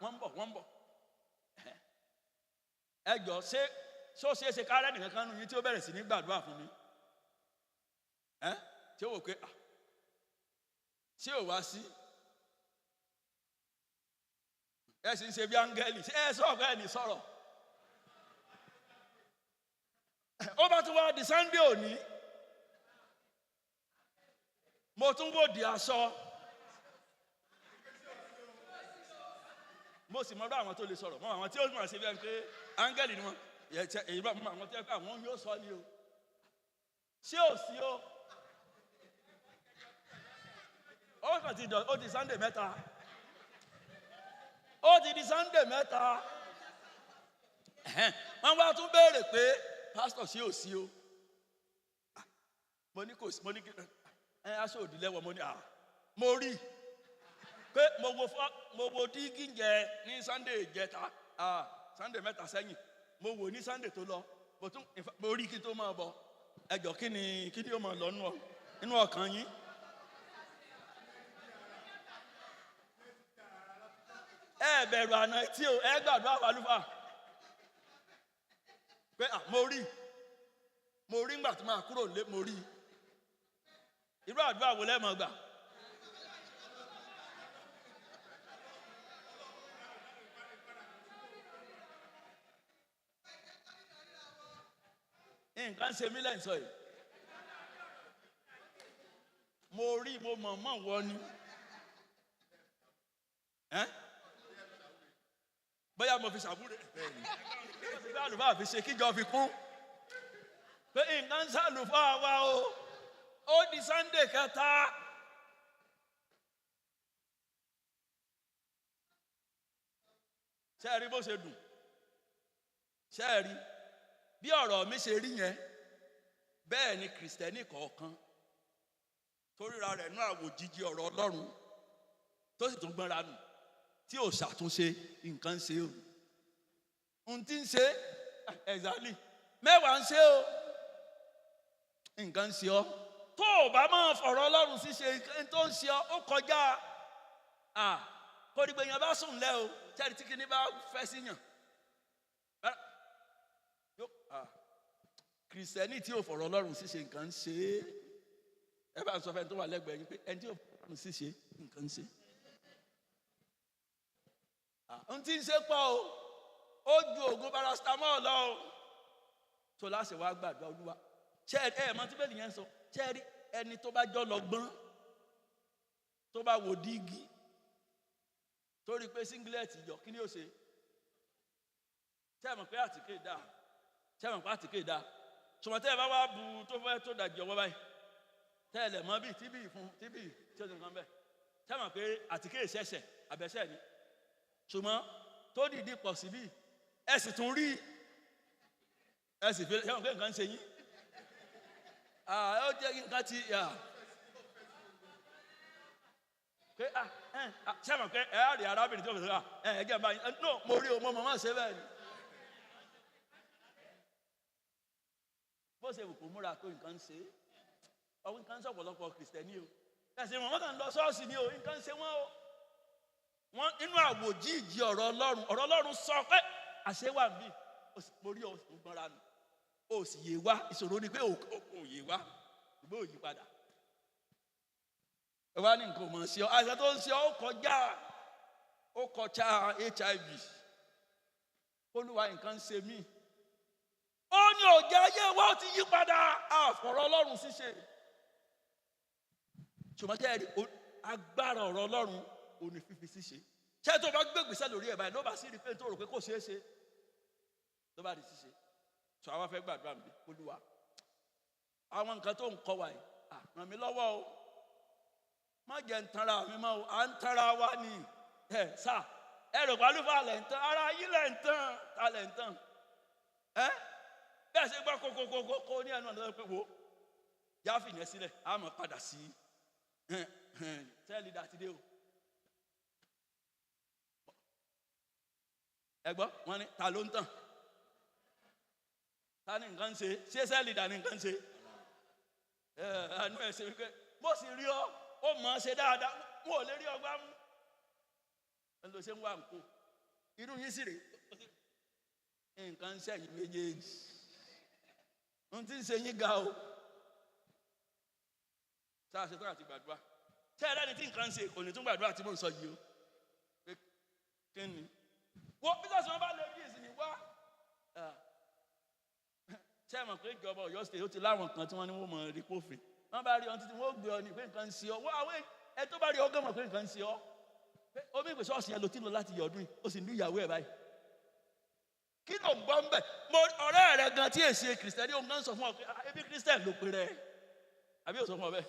wọ́n ń bọ̀ ẹ jọ ṣé ṣó ṣeé ṣe kárẹ́ nìkankan nù yín tí ó bẹ̀rẹ̀ sí ní gbàdúrà fún mi tí ó wò pé tí ò wá sí ẹ sì ń ṣe bí áńgẹ́lì ṣé ẹ sọ̀rọ̀ ẹ ní sọ̀rọ̀ ó bá tún wá di Sunday òní mo tún wò di aṣọ mo sì mọ bá àwọn tó lè sọ̀rọ̀ mọ àwọn tí ó mọ̀ sí bí ẹni pé áńgẹ́lì ni wọn èyí bá mọ àwọn tí àwọn yóò sọ ni o ṣé ò sí o ó kàn ti ó di Sunday mẹ́ta ó ti di Sunday mẹ́ta wọ́n wá tún béèrè pé pásítọ̀ sí ò sí o mo ní kò sí mo ní aṣọ òdì lẹ́wọ̀ mo ní mo rí pé mo wo dígí jẹ ní Sunday ìjẹta Sunday mẹ́ta sẹ́yìn mo wò ní Sunday tó lọ mo rí kí n tó máa bọ̀ ẹjọ́ kí ni ó máa lọ nínú ọkàn yín. Ẹ bẹ̀rù àná tí o ẹ gbàdúrà àlùfáà pé mo rí ńgbà tó máa kúrò nílé mo rí irú àdúrà wo lẹ́mọ̀ gbà. Nǹkan ṣe mí lẹ́yìn sọ yìí mo rí mo mọ̀ wọ́n ni bóyá mo fi ṣàbúrò bí àlùfáà fi ṣe kíjọ fi kún pé nǹkan ṣàlùfáà wa o ó di Sunday kẹta ṣé ẹ rí bó ṣe dùn ṣé ẹ rí bí ọ̀rọ̀ mi ṣe rí yẹn bẹ́ẹ̀ ni kìrìsìtẹ́nì kọ̀ọ̀kan tó ríra rẹ̀ nú àwòjíjí ọ̀rọ̀ Ọlọ́run tó sì tún gbọ́nra nù tí ò ṣàtúnṣe nǹkan ṣe o ohun tí ń ṣe exactly mẹ́wàá ń ṣe o nǹkan ṣe ọ tó o bá máa fọ̀rọ̀ Ọlọ́run ṣíṣe nǹkan tó ń ṣe ọ ó kọjá kórìgbè yẹn bá sùn lẹ́ o tẹ́lẹ̀ tí kìíní bá fẹ́ sí yàn kìrìsìtẹ́nì tí ò fọ̀rọ̀ Ọlọ́run ṣíṣe nǹkan ṣe ẹ bá ń sọ fẹ́ni tó wà lẹ́gbẹ̀ẹ́ yín pé ẹni tí ò fọ̀rọ̀ Ọlọ́run ṣíṣe nǹkan ṣe. Ohun tí ń ṣe pọ̀ o ó ju oògùn paracetamol lọ o tó láṣẹ wá gbàdúrà Olúwa ṣé ẹ mọ̀ tí bẹ́ẹ̀ yẹn sọ ṣé ẹ rí ẹni tó bá jọ lọ́gbọ́n tó bá wo dígí tó rí pé singlet yọ kí ni ó ṣe ṣé ẹ mọ̀ pé àtìké dáa ṣé ẹ mọ̀ pé àtìké dáa ṣùgbọ́n tẹ́ ẹ bá wá bu tó fẹ́ tó dàjọ́ wọ́ báyìí tẹ́ ẹ lẹ̀ mọ́ bíi tíbì fún tíbì tí ó ti nǹkan bẹ́ẹ̀ ṣé ẹ mọ̀ pé àtìké ìṣẹ̀ṣẹ̀ àbẹ̀ṣẹ̀ ni ṣùgbọ́n tó dìdí pọ̀ síbí ẹ sì tún rí ẹ sì fi ṣẹ́wọ̀n pé nǹkan ń ṣe yín ó jẹ́ kí nǹkan ti pé ṣẹ́wọ̀n pé ẹ á rí arábìnrin tó fi sọ ẹ jẹ́ báyìí no mo rí o mo mọ̀ ṣe bẹ́ẹ̀ ni bó ṣe wù kó múra tó nǹkan ń ṣe ọ̀hún nǹkan ń ṣe ọ̀pọ̀lọpọ̀ kìrìsìtẹ́nì o ẹ̀sìn wọn kàn lọ ṣọ́ọ̀ṣì ni o nǹkan ń ṣe wọ́n o wọ́n inú àwòjíìjì ọ̀rọ̀ Ọlọ́run sọ pé àṣẹ wà bí mo rí ọ̀sùn gbọ́nra nù ó sì yé wá ìṣòro ni pé ò yé wá ìgbé òyì padà ẹ wá ní nǹkan mọ̀ sí ọ àìsàn tó ń ṣe ọ ó kọjá HIV Olúwa nǹkan ń ṣe mí ó ní ọjà ayé wa ó ti yí padà àfọ̀rọ̀ Ọlọ́run ṣíṣe ṣùgbọ́n tẹ́ ẹ rí agbára ọ̀rọ̀ Ọlọ́run ò ní fífi ṣíṣe ṣé tó bá gbégbèsè lórí ẹ̀ báyìí ló bá sí rí pé tó rò pé kò ṣeé ṣe ló bá di ṣíṣe tó àwa fẹ́ gbàdúrà mi Olúwa àwọn nǹkan tó ń kọ́ wa yìí ràn mí lọ́wọ́ o má jẹ́ ń tanra mi mọ́ o à ń tanra wa ni sá ẹ rò pé àlùfáà lẹ̀ ń tán ara yín lẹ̀ ń tán ta lẹ̀ ń tán bẹ́ẹ̀ ṣe gbọ́ kókókókó ní ẹnu ọ̀nà pé wo jáfì yẹn sílẹ̀ á mọ̀ padà sí tẹ́lẹ̀ dàtí dé o. ẹ gbọ́ wọ́n ní ta ló ń tàn ta ní nǹkan ṣe ṣé sẹ́ẹ̀lì dà ní nǹkan ṣe ẹnu ẹ̀ ṣe wípé mo sì rí ọ ó mọ̀ ọ́ ṣe dáadáa mo ò lè rí ọgbà mú ẹ lọ ṣe ń wá nǹkó irú yín sì rè nǹkan ń ṣẹ̀yìn méjèèjì ohun tí ń ṣe yín ga o sáà ṣe tán àti gbàdúrà ṣé ẹ̀rẹ́ ni tí nǹkan ń ṣe kò ní tún gbàdúrà tí mò ń sọ yìí o kí ni wọ́n bí sọ́sọ́ bá lè bí ìsìn wá ṣé ẹ mọ̀ pé ìjọba Ọ̀yọ́ state ó ti láwọn kan tí wọ́n ní wọ́n mọ̀ rí pófin wọ́n bá rí ọ títí wọ́n gbé ọ ní pé nǹkan ń ṣe ọ wọ́n àwọn ẹ tó bá rí ọgọ́ mọ̀ pé nǹkan ń ṣe ọ omi ìpè ṣọ́ọ̀ṣì yẹn ló ti lọ láti yọ ọdún yìí ó sì ń lú ìyàwó ẹ̀ báyìí kí ló ń gbọ́ ń bẹ̀ mo ọ̀rẹ́ rẹ gan tí èsì kìrìsìtẹ́nì òun gan sọ fún ọ pé ebi kìrìsìtẹ́nì ló pe rẹ àbí ò sọ fún ọ bẹ́ẹ̀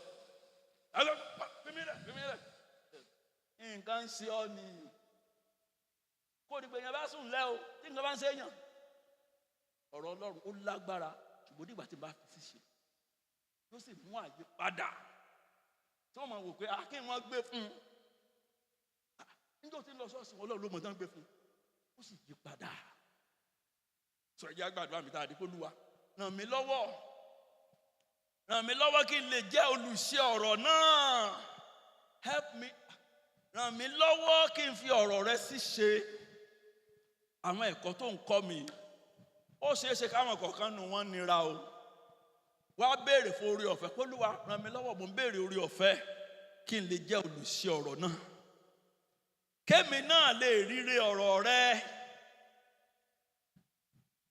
nǹkan ń ṣe ọ ni kó dìgbò yẹn bá sùn lẹ́ o tí nǹkan bá ń ṣe èèyàn ọ̀rọ̀ Ọlọ́run ó lágbára ṣùgbọ́n nígbà tí n bá fi ṣe yóò sì mú àyípadà tí wọ́n máa wò pé kí wọ́n gbé fún un níjọ́ tí ń lọ ṣọ́ọ̀ṣì Ọlọ́run ló mọ̀ tán gbé fún un ó sì yí padà sọ ìyá gbàdúrà mi tá a di kó lúwa ràn mí lọ́wọ́ kí n lè jẹ́ olùṣe ọ̀rọ̀ náà help me ràn mí lọ́wọ́ kí n fi ọ̀rọ̀ rẹ ṣíṣe àwọn ẹ̀kọ́ tó ń kọ́ mi ó ṣeé ṣe káwọn kọ̀ọ̀kan nù wọ́n nira o wá béèrè fún orí ọ̀fẹ́ pé Olúwa ràn mí lọ́wọ́ mo ń béèrè orí ọ̀fẹ́ kí n lè jẹ́ olùṣe ọ̀rọ̀ náà kémi náà lè ríre ọ̀rọ̀ rẹ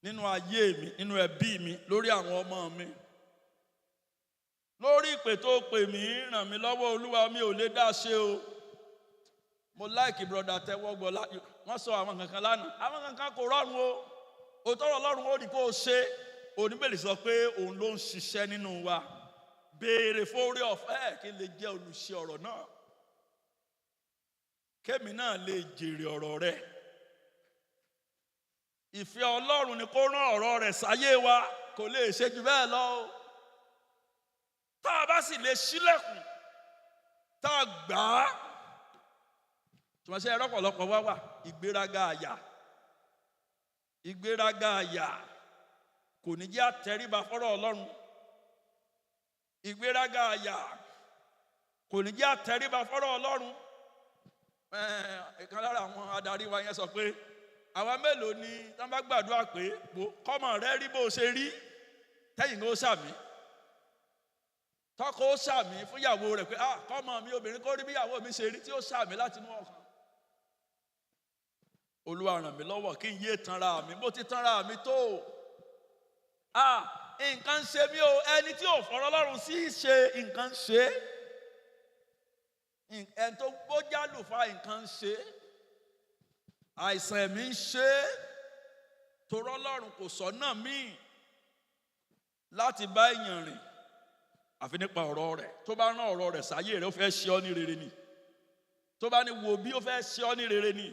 nínú ayé mi nínú ẹbí mi lórí àwọn ọmọ mi lórí ìpè tó pè mí ràn mí lọ́wọ́ Olúwa mi ò lè dá ṣe o mo láìkì brọdà Tẹ́wọ́gbọ́ wọ́n sọ àwọn kankan lánàá àwọn kankan kò rọrùn o òtọ́rọ̀ Ọlọ́run ó ní kó o ṣe oníbèrè sọ pé òun ló ń ṣiṣẹ́ nínú wa béèrè fórí ọ̀fẹ́ kí n lè jẹ́ olùṣe ọ̀rọ̀ náà kémi náà lè jèrè ọ̀rọ̀ rẹ ìfẹ́ Ọlọ́run ni kó rán ọ̀rọ̀ rẹ̀ sáyé wa kò lè ṣe jù bẹ́ẹ̀ lọ o tá a bá sì lè ṣílẹ̀kùn tá a gbà á tùmọ̀ṣẹ́ ẹ̀rọ pọ̀lọpọ̀ wá wà ìgbéraga àyà kò ní jẹ́ àtẹríba fọ́rọ̀ Ọlọ́run ìgbéraga àyà kò ní jẹ́ àtẹríba fọ́rọ̀ Ọlọ́run ìkan lára àwọn adarí wa yẹn sọ pé àwa mélòó ni tán bá gbàdúrà pé kọ́mọ rẹ rí bó ṣe rí tẹ́yìn kó sàmì tọ́kọ ó sàmì fún ìyàwó rẹ̀ pé kọ́mọ mi obìnrin kó rí bí ìyàwó mi ṣe rí tí ó sàmì láti inú ọkàn Olúwa ràn mí lọ́wọ́ kí n yé tanra mi bó ti tanra mi tó nǹkan ṣe mí o ẹni tí ò fọ̀rọ̀ Ọlọ́run sí ṣe nǹkan ṣe ẹni tó gbójá lùfà nǹkan ṣe àìsàn ẹ̀mí ń ṣe torọ́ Ọlọ́run kò sọ́nà míì láti bá èèyàn rìn àfi nípa ọ̀rọ̀ rẹ̀ tó bá rán ọ̀rọ̀ rẹ̀ sáyé rẹ̀ ó fẹ́ ṣe ọ́ ní rere ni tó bá ní wo bí ó fẹ́ ṣe ọ́ ní rere ni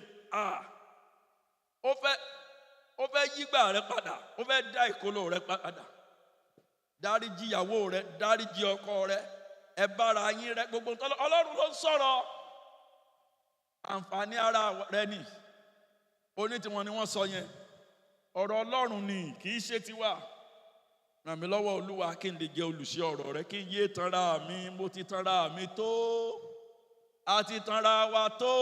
ó fẹ́ yígbà rẹ padà ó fẹ́ dá ìkólọ rẹ padà dáríjì ìyàwó rẹ dáríjì ọkọ rẹ ẹ bára yín rẹ gbogbo nǹkan Ọlọ́run ló ń sọ̀rọ̀ àǹfààní ara rẹ ni oní tiwọn ni wọ́n sọ yẹn ọ̀rọ̀ Ọlọ́run ni kì í ṣe tiwa ràn mí lọ́wọ́ Olúwa kí n lè jẹ́ olùṣe ọ̀rọ̀ rẹ kí n yé tanra mi mo ti tanra mi tó àti tanra wa tó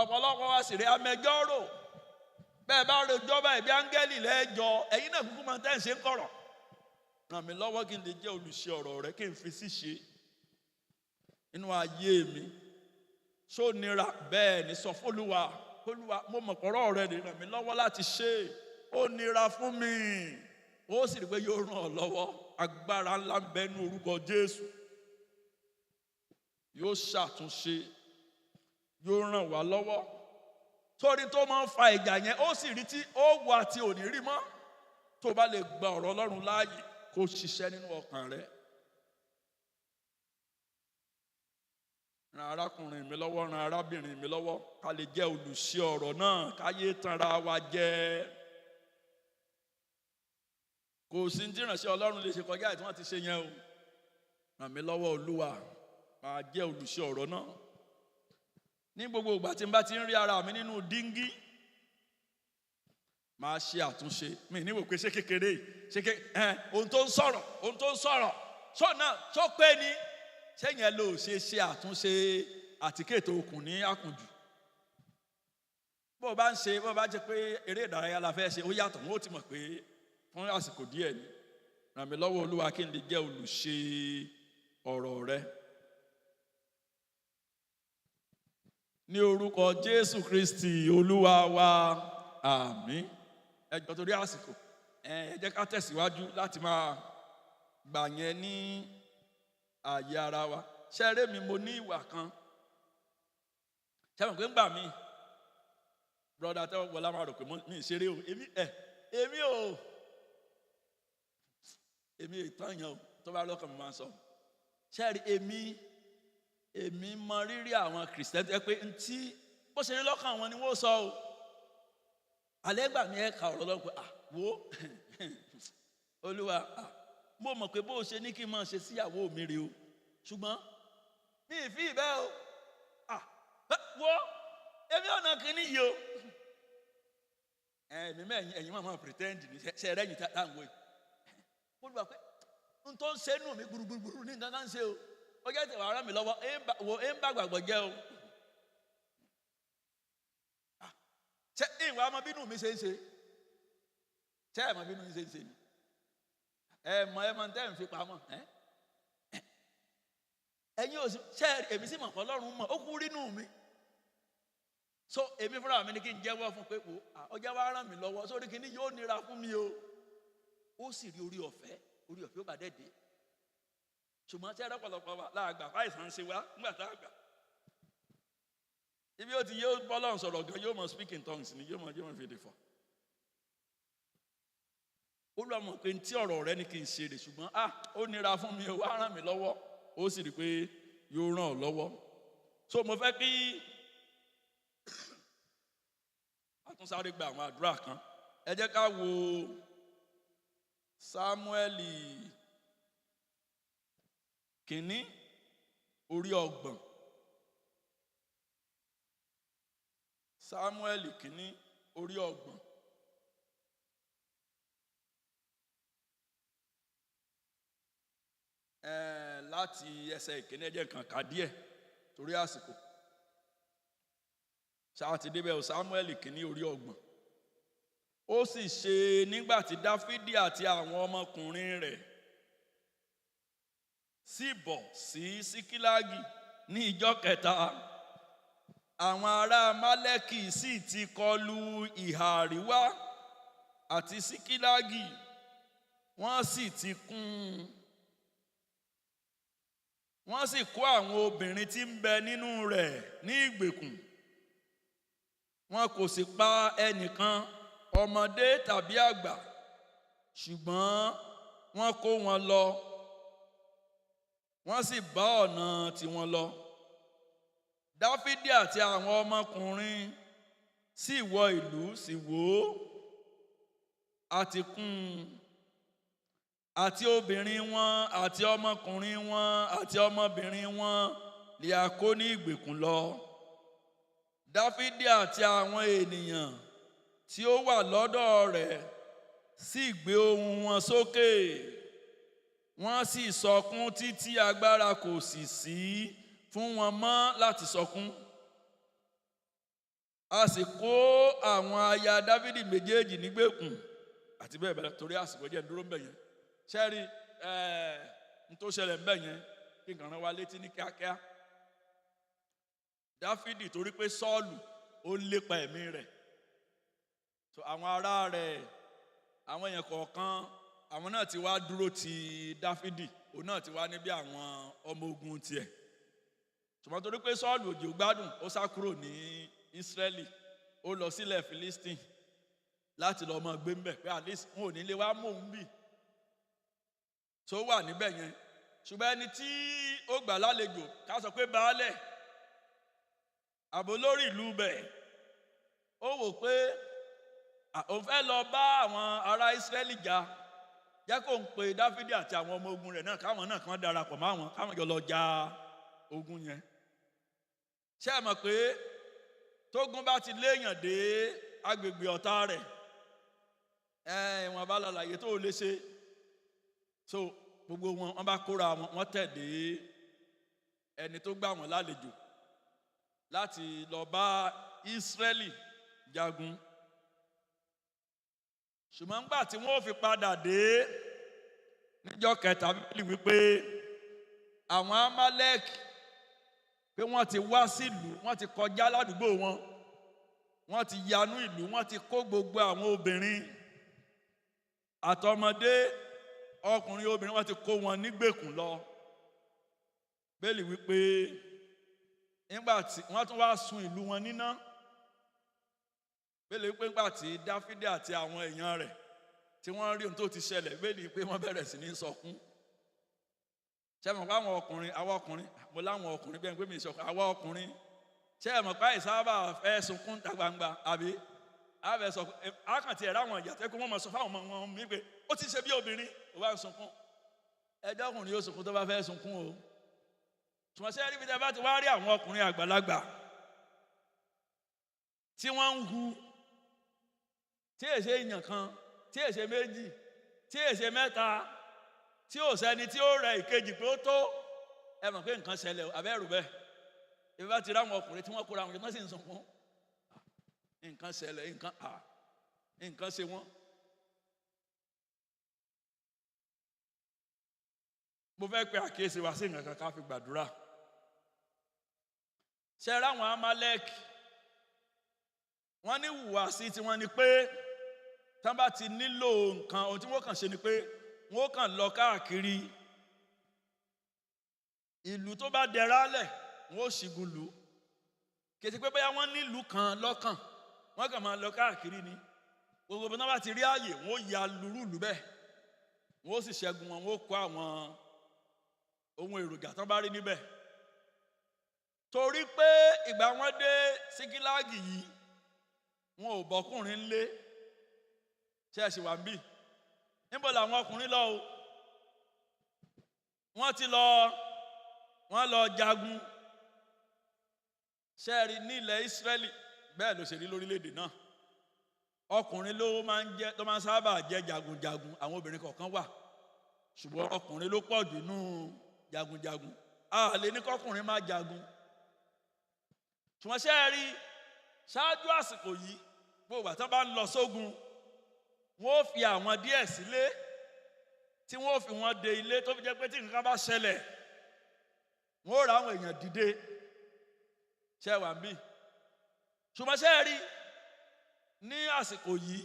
ọ̀pọ̀lọpọ̀ wa sì rí amẹjọ́rò bẹ́ẹ̀ bá rojọ́ báyìí bí áńgẹ́lì lẹ́jọ́ ẹ̀yin náà kúkú máa ń tẹ́ ń ṣe ń kọ̀rọ̀ ràn mí lọ́wọ́ kí n lè jẹ́ olùṣe ọ̀rọ̀ rẹ kí n fi ṣíṣe inú ayé mi ṣó nira bẹ́ẹ̀ ni sọ fÓlúwa Olúwa mo mọ̀ pọ̀rọ̀ rẹ lè ràn mí lọ́wọ́ láti ṣe ó nira fún mi ó sì rí pé yóò ràn ọ́ lọ́wọ́ agbára ńlá ń bẹ nínú orúkọ Jésù yóò ṣàtúnṣe yóò ràn wá lọ́wọ́ torí tó máa ń fa ìjà yẹn ó sì rí tí ó wà tí ò ní rí mọ́ tó bá lè gba ọ̀rọ̀ Ọlọ́run láàyè kó ṣiṣẹ́ nínú ọkàn rẹ ran arákùnrin mi lọ́wọ́ ran arábìnrin mi lọ́wọ́ ká lè jẹ́ olùṣe ọ̀rọ̀ náà káyé tanra wa jẹ kò sí ní ìránṣẹ́ Ọlọ́run lè ṣe kọjá tí wọ́n ti ṣe yẹn o ràn mí lọ́wọ́ Olúwa máa jẹ́ olùṣe ọ̀rọ̀ náà ní gbogbo ìgbà tí n bá ti ń rí ara mi nínú díngí máa ṣe àtúnṣe mi ní wò pé ṣé kékeré ohun tó ń sọ̀rọ̀ sọ́nà tó pé ní sẹ́yìn ẹ ló ṣe àtúnṣe àtíkè tó kùn ní àkùnjù. bó o bá jẹ́ pé eré ìdárayá la fẹ́ ṣe ó yàtọ̀ wọ́n ó ti mọ̀ pé fún àsìkò díẹ̀ ni ràn mí lọ́wọ́ Olúwa kí n lè jẹ́ olùṣe ọ̀rọ̀ rẹ. ní orúkọ Jésù Kristi Olúwa wa, àmín. ẹ jọ̀ọ́ torí àsìkò ẹ jẹ́ ká tẹ̀síwájú láti máa gbà yẹn ní ààyè ara wa. ṣẹ́rẹ́ mi mo ní ìwà kan ṣẹ́wọ̀n pé ń gbà mí brọ́dá tẹ́wọ́ wọlé máa rò pé mi ìṣeré o èmi ìtànyàn o tó bá lọ́kàn mi máa ń sọ. ṣẹ́rí èmi mọ rírì àwọn kìrìsìtẹ́nì tẹ́ pé ntí bó ṣe ní lọ́kàn wọn ni wọ́n sọ o. alẹ́ gbà mí ẹ̀ka ọ̀rọ̀ lọ́wọ́ pé wo Olúwa mo mọ̀ pé bó ṣe ní kí n máa ṣe síyàwó mi rè o ṣùgbọ́n mi ì fi ìbẹ́ o wo èmi ọ̀nà kìíní yìí o. èmi mẹ́yìn ẹ̀yin máa pretend ní ṣe ẹ̀rẹ́yìn tá à ń wò yìí. Olúwa pé n tó ń ṣe nù mí gbùrùgbùrù ní nǹkan kan ṣe o ó jẹ́ tẹ̀wọ̀ ara mi lọ́wọ́ wo ń bá gbàgbọ́ jẹ́ o. ṣé ìwà ọmọ bínú mi ṣe ń ṣe ṣé ẹ̀ mọ bínú mi ṣe ń ṣe ni ẹ̀ mọ tẹ́ ń fi pamọ́ ẹ̀yin ò sí ṣé èmi sì mọ̀ pé Ọlọ́run mọ̀ ó kú rínú mi. So èmi fúnra mi ni kí n jẹ́wọ́ fún pé wo ọjà wa ràn mí lọ́wọ́ sórí kí ni yóò nira fún mi o. ó sì rí orí ọ̀fẹ́ ó bá dẹ́dẹ́. ṣùgbọ́n tí ẹ̀rọ pọ̀lọpọ̀ wà láàgbà fáìsàn ṣe wá nígbà tá a gbà. ibi ó ti yóò bọ́lọ̀ sọ̀rọ̀ gan yóò mọ̀ speak in tongues ni yóò mọ̀ fèdè fọ̀. ó lọ mọ̀ pé tí ọ̀rọ̀ rẹ ni kì í ṣe rè ṣùgbọ́n ó nira fún mi o wá ràn mí lọ́wọ́ ó sì rí pé yóò ràn ọ́ lọ́wọ́. So mo fẹ́ kí tún sáré gba àwọn àdúrà kan. ẹ jẹ́ ká wo Sámúẹ́lì kìíní orí 30. Sámúẹ́lì kìíní orí 30. láti ẹsẹ̀ ìkíní ẹ jẹ́ nǹkan kà díẹ̀ torí àsìkò. ṣáàtì débẹ̀ Sámúẹ́lì kìíní orí 30. ó sì ṣe nígbà tí Dáfídì àti àwọn ọmọkùnrin rẹ̀ sì bọ̀ sí Síkílágì ní ìjọ́ kẹta àwọn ará Amálẹ́kì sì ti kọlu ìhà àríwá àti Síkílágì wọ́n sì ti kún un. wọ́n sì kó àwọn obìnrin tí ń bẹ nínú rẹ̀ ní ìgbèkùn. wọn kò sì pa ẹnìkan ọmọdé tàbí àgbà ṣùgbọ́n wọ́n kó wọn lọ wọ́n sì bá ọ̀nà tiwọn lọ. Dáfídì àti àwọn ọmọkùnrin sì wọ ìlú sì wó àti kún un àti obìnrin wọn àti ọmọkùnrin wọn àti ọmọbìnrin wọn lè a kó ní ìgbèkùn lọ. Dáfídì àti àwọn ènìyàn tí ó wà lọ́dọ̀ rẹ̀ sì gbé ohùn wọn sókè wọ́n sì sọkún títí agbára kò sì sí fún wọn mọ́ láti sọkún. a sì kó àwọn aya Dáfídì méjèèjì nígbèkùn àti bẹ́ẹ̀ bẹ́ẹ̀ torí àsìkò jẹ́ dúró ń bẹ̀ yẹn. ṣẹ́rí n tó ṣẹlẹ̀ ń bẹ̀ yẹn kí n kàn rán wa létí ní kíákíá. Dáfídì torí pé Sọ́ọ̀lù ó lépa ẹ̀mí rẹ̀ so àwọn ará rẹ̀ àwọn èèyàn kọ̀ọ̀kan àwọn náà ti wá dúró ti Dáfídì òun náà ti wá níbi àwọn ọmọ ogun tiẹ̀ ṣùgbọ́n torí pé Sọ́ọ̀lù òjò gbádùn ó sá kúrò ní Ísírẹ́lì ó lọ sílẹ̀ Philistine láti lọ́ọ́ máa gbé ńbẹ̀ pé at least wọn ò ní lè wá mú òun bì tó wà níbẹ̀ yẹn. Ṣùgbọ́n ẹni tí ó gbà lálejò ká sọ pé baálẹ̀ àbò lórí ìlú bẹ̀ ó wò pé òun fẹ́ lọ bá àwọn ará Ísírẹ́lì jà jẹ́ kó ń pe Dáfídì àti àwọn ọmọ ogun rẹ̀ náà káwọn náà kàn darapọ̀ mọ́ àwọn káwọn jọ lọ jà ogun yẹn. Ṣé ẹ mọ̀ pé tógun bá ti léèyàn dé agbègbè ọ̀tá rẹ̀ wọn bá lálàyé tó lè ṣe so gbogbo wọn bá kóra wọn tẹ̀lé ẹni tó gbà wọ́n lálejò láti lọ bá Ísírẹ́lì jagun ṣùgbọ́n nígbà tí wọ́n fi padà dé níjọ́ kẹta Bíbélì wípé àwọn Amalek pé wọ́n ti wá sílùú, wọ́n ti kọjá ládùúgbò wọn, wọ́n ti yanú ìlú, wọ́n ti kó gbogbo àwọn obìnrin àtọmọdé ọkùnrin obìnrin, wọ́n ti kó wọn nígbèkùn lọ. Bíbélì wípé nígbà tí wọ́n tún wá sun ìlú wọn níná. Bíbélì wípé nígbà tí Dáfídì àti àwọn èèyàn rẹ̀ tí wọ́n rí ohun tó ti ṣẹlẹ̀, Bíbélì wípé wọ́n bẹ̀rẹ̀ sí ní sọkún. Ṣé ẹ mọ̀ pé àwọn ọkùnrin mo láwọn ọkùnrin bẹ́ẹ̀ pé mi sọkún àwọn ọkùnrin ṣé ẹ mọ̀ pé àìsábà fẹ́ sunkún ta gbangba àbí àbẹ̀ sọkún àkàntì ẹ̀rọ àwọn ìyàtọ̀ pé wọ́n mọ̀ sọ fáwọn ọmọ wọn mi pé ó ti ṣe bí obìnrin ó bá ń sunkún ẹjọ́ ọkùnrin yóò sunkún tó bá fẹ́ sunkún o. Ṣùgbọ́n ṣé ẹ̀rí bí tẹ́ bá ti wá rí àwọn ọkùnrin àgbàlagbà tí wọ́n ń hu tí èsè èèyàn kan tí èsè méjì tí èsè mẹ́ta tí ò sẹ́ni tí ó rẹ ìkejì pé ó tó ẹ mọ̀ pé nǹkan ṣẹlẹ̀ abẹ́rù bẹ́ẹ̀ ìbí bá ti rí àwọn ọkùnrin tí wọ́n kóra àwọn ìjọba sì ń sunkún nǹkan ṣẹlẹ̀ nǹkan ṣe wọ́n. Mo fẹ́ pe àkíyèsí wa sí nǹkan kan ká fi gbàdúrà. Ṣé rí àwọn Amalek wọ́n ní ìhùwàsí tí wọ́n ní pé tí wọ́n bá ti nílò nǹkan ohun tí wọ́n kàn ṣe ni pé wọ́n kàn lọ káàkiri ìlú tó bá dẹ̀ra lẹ̀ wọ́n ó ṣígun lù. Kì í ṣe pé bóyá wọ́n nílùú kan lọ́kàn wọ́n kàn máa lọ káàkiri ni gbogbo bí wọ́n bá ti rí ààyè wọ́n ó ya lùrù lù bẹ́ẹ̀ wọ́n ó sì ṣẹ́gun wọn, wọ́n ó kó àwọn ohun èròjà tó bá rí níbẹ̀. Torí pé ìgbà wọn dé Síkílágì yìí wọn ò bọ́kùnrin lé ṣe é ṣe wà ń bì níbo làwọn ọkùnrin lọ o wọ́n lọ jagun ṣe é rí ní ilẹ̀ Ísírẹ́lì bẹ́ẹ̀ ló ṣe rí lórílẹ̀‐èdè náà. Ọkùnrin ló máa ń sábà jẹ́ jagunjagun, àwọn obìnrin kọ̀ọ̀kan wà ṣùgbọ́n ọkùnrin ló pọ̀ jù nínú jagunjagun. A lè ní kọkùnrin má jagun ṣùgbọ́n ṣe é rí ṣáájú àsìkò yìí gbogbo àti bá ń lọ sógun wọ́n ó fi àwọn díẹ̀ sílé tí wọ́n ó fi wọn de ilé tó fi jẹ́ pé tí nǹkan bá ṣẹlẹ̀ wọ́n ó ra àwọn èèyàn dìde ṣe wà ń bì. Ṣùgbọ́n ṣe é rí ní àsìkò yìí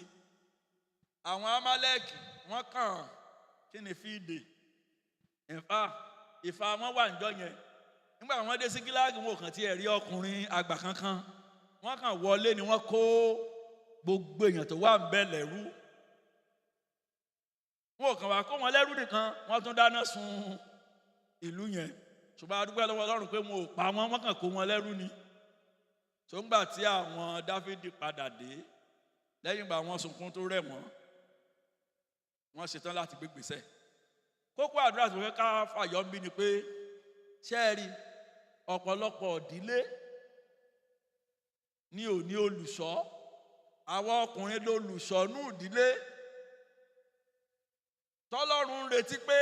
àwọn Amalek wọ́n kàn kí ni fídè ìfà wọn wà níjọ́ yẹn nígbà wọn dé Síkílágì wọn ò kàn tiẹ̀ rí ọkùnrin àgbà kankan wọ́n kàn wọlé ni wọ́n kó gbogbo èèyàn tó wà ń bẹ lẹ́rú. Wọn ò kàn wá kó wọn lẹ́rú nìkan wọ́n tún dáná sun ìlú yẹn ṣùgbọ́n a dúpẹ́ lọ́wọ́ Ọlọ́run pé wọn ò pa wọ́n kàn kó wọn lẹ́rú ni. Tó ń gbà tí àwọn Dáfídì padà dé lẹ́yìn ìgbà wọn sunkún tó rẹ̀ wọ́n ṣetán láti gbé gbèsè. Kókó àdúrà tó fẹ́ ká fàyọ ń bí ni pé ṣé ẹ rí ọ̀pọ̀lọpọ̀ ìdílé ní òní olùṣọ́, àwọn ọkùnrin lolùṣọ́ nù ìdílé tọ́lọ́run ń retí pé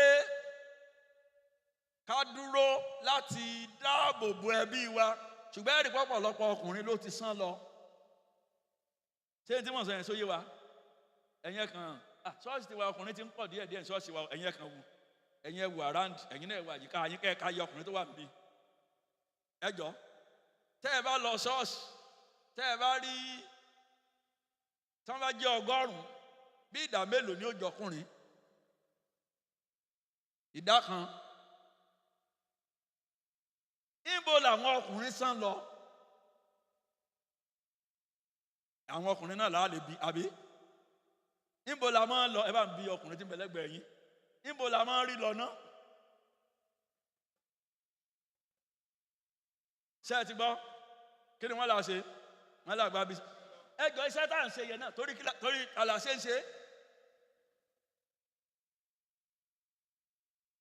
ká dúró láti dáàbò bo ẹbí wa ṣùgbọ́n ẹ̀rí pọ̀pọ̀lọpọ̀ ọkùnrin ló ti sán lọ. Ṣé tí mo sọ yẹn sóyè wa ẹ̀yin kan ṣọ́ọ̀ṣì tiwa ọkùnrin ti ń pọ̀ díẹ̀ ṣọ́ọ̀ṣì wa ẹ̀yin kan wù ẹ̀yin ẹ̀ wù around ẹ̀yin náà wù àyíká ẹ̀yin kẹ́ẹ̀ka yọ ọkùnrin tó wà níbí. Ẹ jọ tẹ́ ẹ bá lọ ṣọ́ọ̀ṣì tẹ́ ẹ bá rí tí wọ́n bá jẹ́ 100 bí ìdá mélòó ni ó jọkùnrin? Ìdá kan. Níbo làwọn ọkùnrin sán lọ? Àwọn ọkùnrin náà làá lè bí àbí? Níbo la máa ń lọ? Ẹ bá ń bí ọkùnrin tí ń bẹ lẹ́gbẹ̀ẹ́ yín. Níbo la máa ń rí lọ ná? Ṣé ẹ ti gbọ́? Kí ni wọ́n là ṣe? Wọ́n là gbá bí. Ẹ jọ iṣẹ́ tá à ń ṣe yẹn náà torí àlàṣe ń ṣe.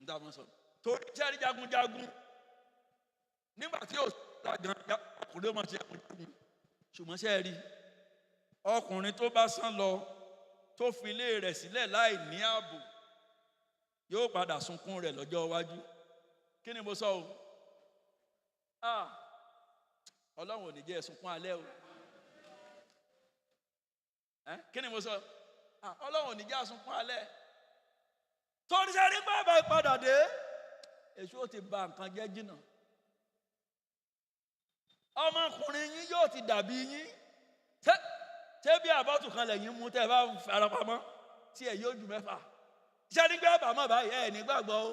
Ń dá wọn sọ. Torí iṣẹ́ rí jagunjagun. Nígbà tí yóò sọ gan ọkùnrin ó máa ṣe jagunjagun. Ṣùgbọ́n ṣé ẹ rí ọkùnrin tó bá sán lọ tó fi ilé rẹ̀ sílẹ̀ láì ní ààbò yóò padà sunkún rẹ̀ lọ́jọ́ iwájú. Kí ni mo sọ o? Ọlọ́run ò ní jẹ́ sunkún alẹ́ o. Kí ni mo sọ? Ọlọ́run ò ní jẹ́ sunkún alẹ́. Torí ṣe rí bàbá ìpadà dé, èṣù ó ti bà nǹkan jẹ́ jìnnà. Ọmọkùnrin yín yóò ti dàbí yín. Ṣé bí àbọ̀tù kan lẹ́yìn mú tẹ́ ẹ bá farapamọ́ tí ẹ yóò ju 6. Ṣé nígbà ẹ bá mọ̀ báyìí ẹ nígbàgbọ́ o?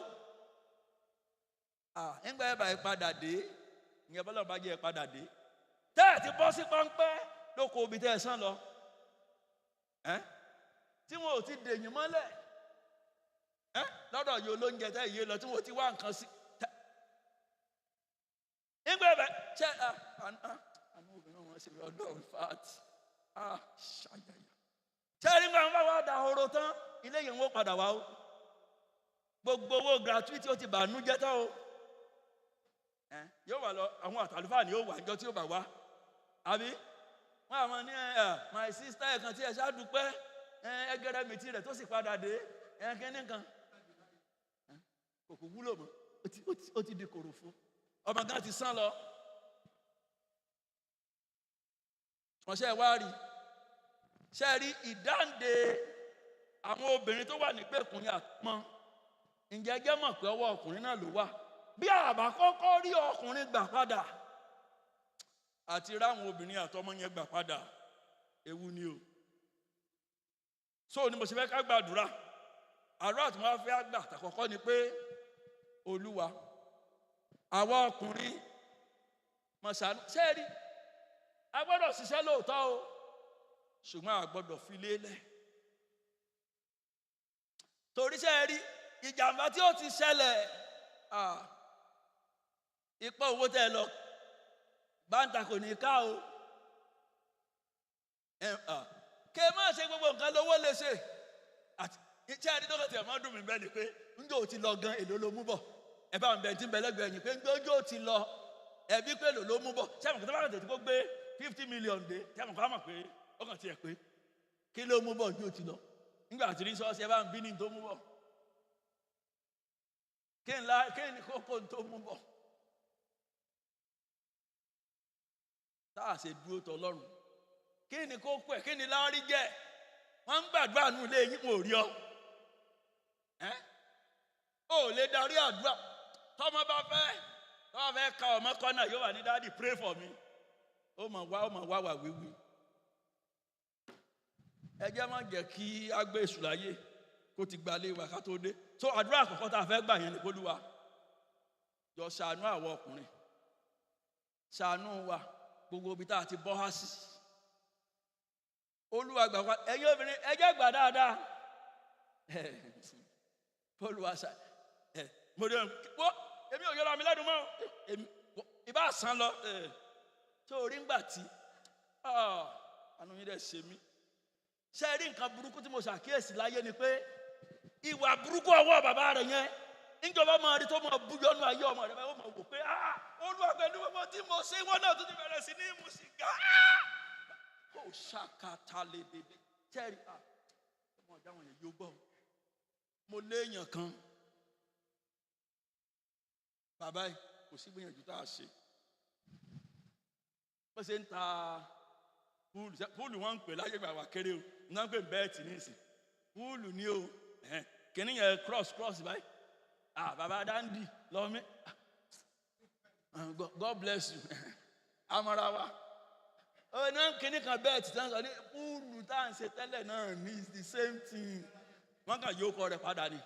Nígbà ẹ bá ìpadà dé, ìyẹn bọ́lá bá jẹ́ ìpadà dé. Tẹ́ ẹ ti bọ́ sí páńpẹ́ lóko òbí tẹ́ ẹ sán lọ. Tí wọn ò ti dèyìn mọ́lẹ̀. Lọ́dọ̀ yóò lóúnjẹ tẹ́ ìyé lọ tí wọ́n ti wá nǹkan sí. Nígbà ẹ bá ṣe àánú obìnrin wọn ṣe fi ọdún fat. Ṣàyàyà. Ṣé nígbà wọn bá wá da horo tán, ilé yẹn wọ́n padà wá o. Gbogbo owó gratuity ó ti bànú jẹ́ tán o. Yóò wà lọ àwọn àtàlùfáà ni yóò wà níjọ́ tí yóò bá wá. Àbí wọ́n àwọn ní my sister ẹ̀kan tí ẹ ṣáàdúpẹ́ ẹgẹrẹ mìtì rẹ̀ tó sì padà dé kíní kan. Kò wúlò mọ́, ó ti di kòròfo. Ọmọ gan ti sán lọ. Wọ́n ṣe wá rí. Ṣe rí ìdáǹdè àwọn obìnrin tó wà nígbèkùn àtọmọ. Ǹjẹ́ jẹ́ mọ̀ pé ọwọ́ ọkùnrin náà ló wà? Bí àbá kọ́kọ́ rí ọkùnrin gbà padà àti ráwọn obìnrin àtọmọ yẹn gbà padà, ewu ni o. So ni mo ṣe fẹ́ ká gbàdúrà. Àdúrà tí wọ́n fẹ́ gbà tàkọ́kọ́ ni pé Olúwa, àwa ọkùnrin mọ̀ ṣàánú. Ṣé rí? A gbọ́dọ̀ ṣiṣẹ́ lóòótọ́ o, ṣùgbọ́n a gbọ́dọ̀ fi lélẹ̀. Torí ṣé rí ìjàmbá tí ó ti ṣẹlẹ̀, ipò owó tẹ́ lọ báńtà kò ní ká o. Kè má ṣe gbogbo nǹkan lówó lè ṣe. Ṣé ẹni tó kàn tí ẹ̀ máa dùn mí bẹ́ẹ̀ ni pé ńjọ́ ò ti lọ gan èlò ló mú bọ̀. Ẹ bá ń bẹ̀ tí ń bẹ lẹ́gbẹ̀ẹ́ yìí pé ńjọ́ ò ti lọ ẹbí pé èlò ló mú bọ̀. Ṣé àwọn kan tó bá kàn tètè kó gbé 50 million dé, ṣé àwọn kan á mọ̀ pé ó kàn tiẹ̀ pé kí ló mú bọ̀ ńjọ́ ò ti lọ. Nígbà tí ní sọ́ọ́sì ẹ bá ń bí ní tó mú bọ̀. Kí ni kókó tó mú bọ̀? Tá a ṣe dúró tọ Ọlọ́run. Kí ni kókó ẹ̀? Kí ni láárí jẹ́? Wọ́n ń gbàdúrà nù ilé yín kò rí ọ. Ó lè darí àdúrà. Tọ́mọ bá fẹ́ ka ọmọ kọ́nà yóò wà ní dáàdì pray for me. Ó mọ̀ wá wà wíwí. Ẹ jẹ́ má jẹ́ kí á gbé èṣù láyé kó ti gbalé wa ká tó dé. So àdúrà àkọ́kọ́ tá a fẹ́ gbà yẹn ni Olúwa, jọ ṣàánú àwọn ọkùnrin. Ṣàánú wa gbogbo ibi tá a ti bọ́ há sí. Olúwa gbà wá, ẹ̀yin obìnrin ẹ jẹ́ gbà dáadáa. Olúwa ṣá mo dé èmi ò yọra mi lẹ́nu mọ́. Ìbá sàn lọ tó orí ń gbà tí àánú yín dẹ̀ ṣe mí. Ṣé rí nǹkan burúkú tí mo ṣàkíyèsí láyé ni pé ìwà burúkú ọwọ́ bàbá rẹ̀ yẹn níjọba máa rí tó máa búyọ́nù ayé ọmọ rẹ̀ báyìí ó máa wò pé Olúwa pẹ̀lú gbogbo tí mo ṣe wọ́n náà tó ti bẹ̀rẹ̀ sí ní mu sìgá. Ó ṣàkàtà lè dèdè tẹ́rì ọmọ ọ̀dá wọn yẹn yóò gbọ́. Mo léèyàn kan bàbá yìí kò sí gbìyànjú tá a ṣe. Bó ṣe ń ta púùlù wọn ń pè láyé gbà wá kéré o, náà ń pè bẹ́ẹ̀tì ní ìsìn. Púùlù ni o, kìnìún yẹn cross báyìí. Bàbá Dandy lọ mí. God bless you. Amara wa. Ó náà kìnìún kan bẹ́ẹ̀tì tán sọ ní púùlù tá à ń ṣe tẹ́lẹ̀ náà ní it's the same thing. Wọ́n kàn yóò kọ́ rẹ̀ padà ni.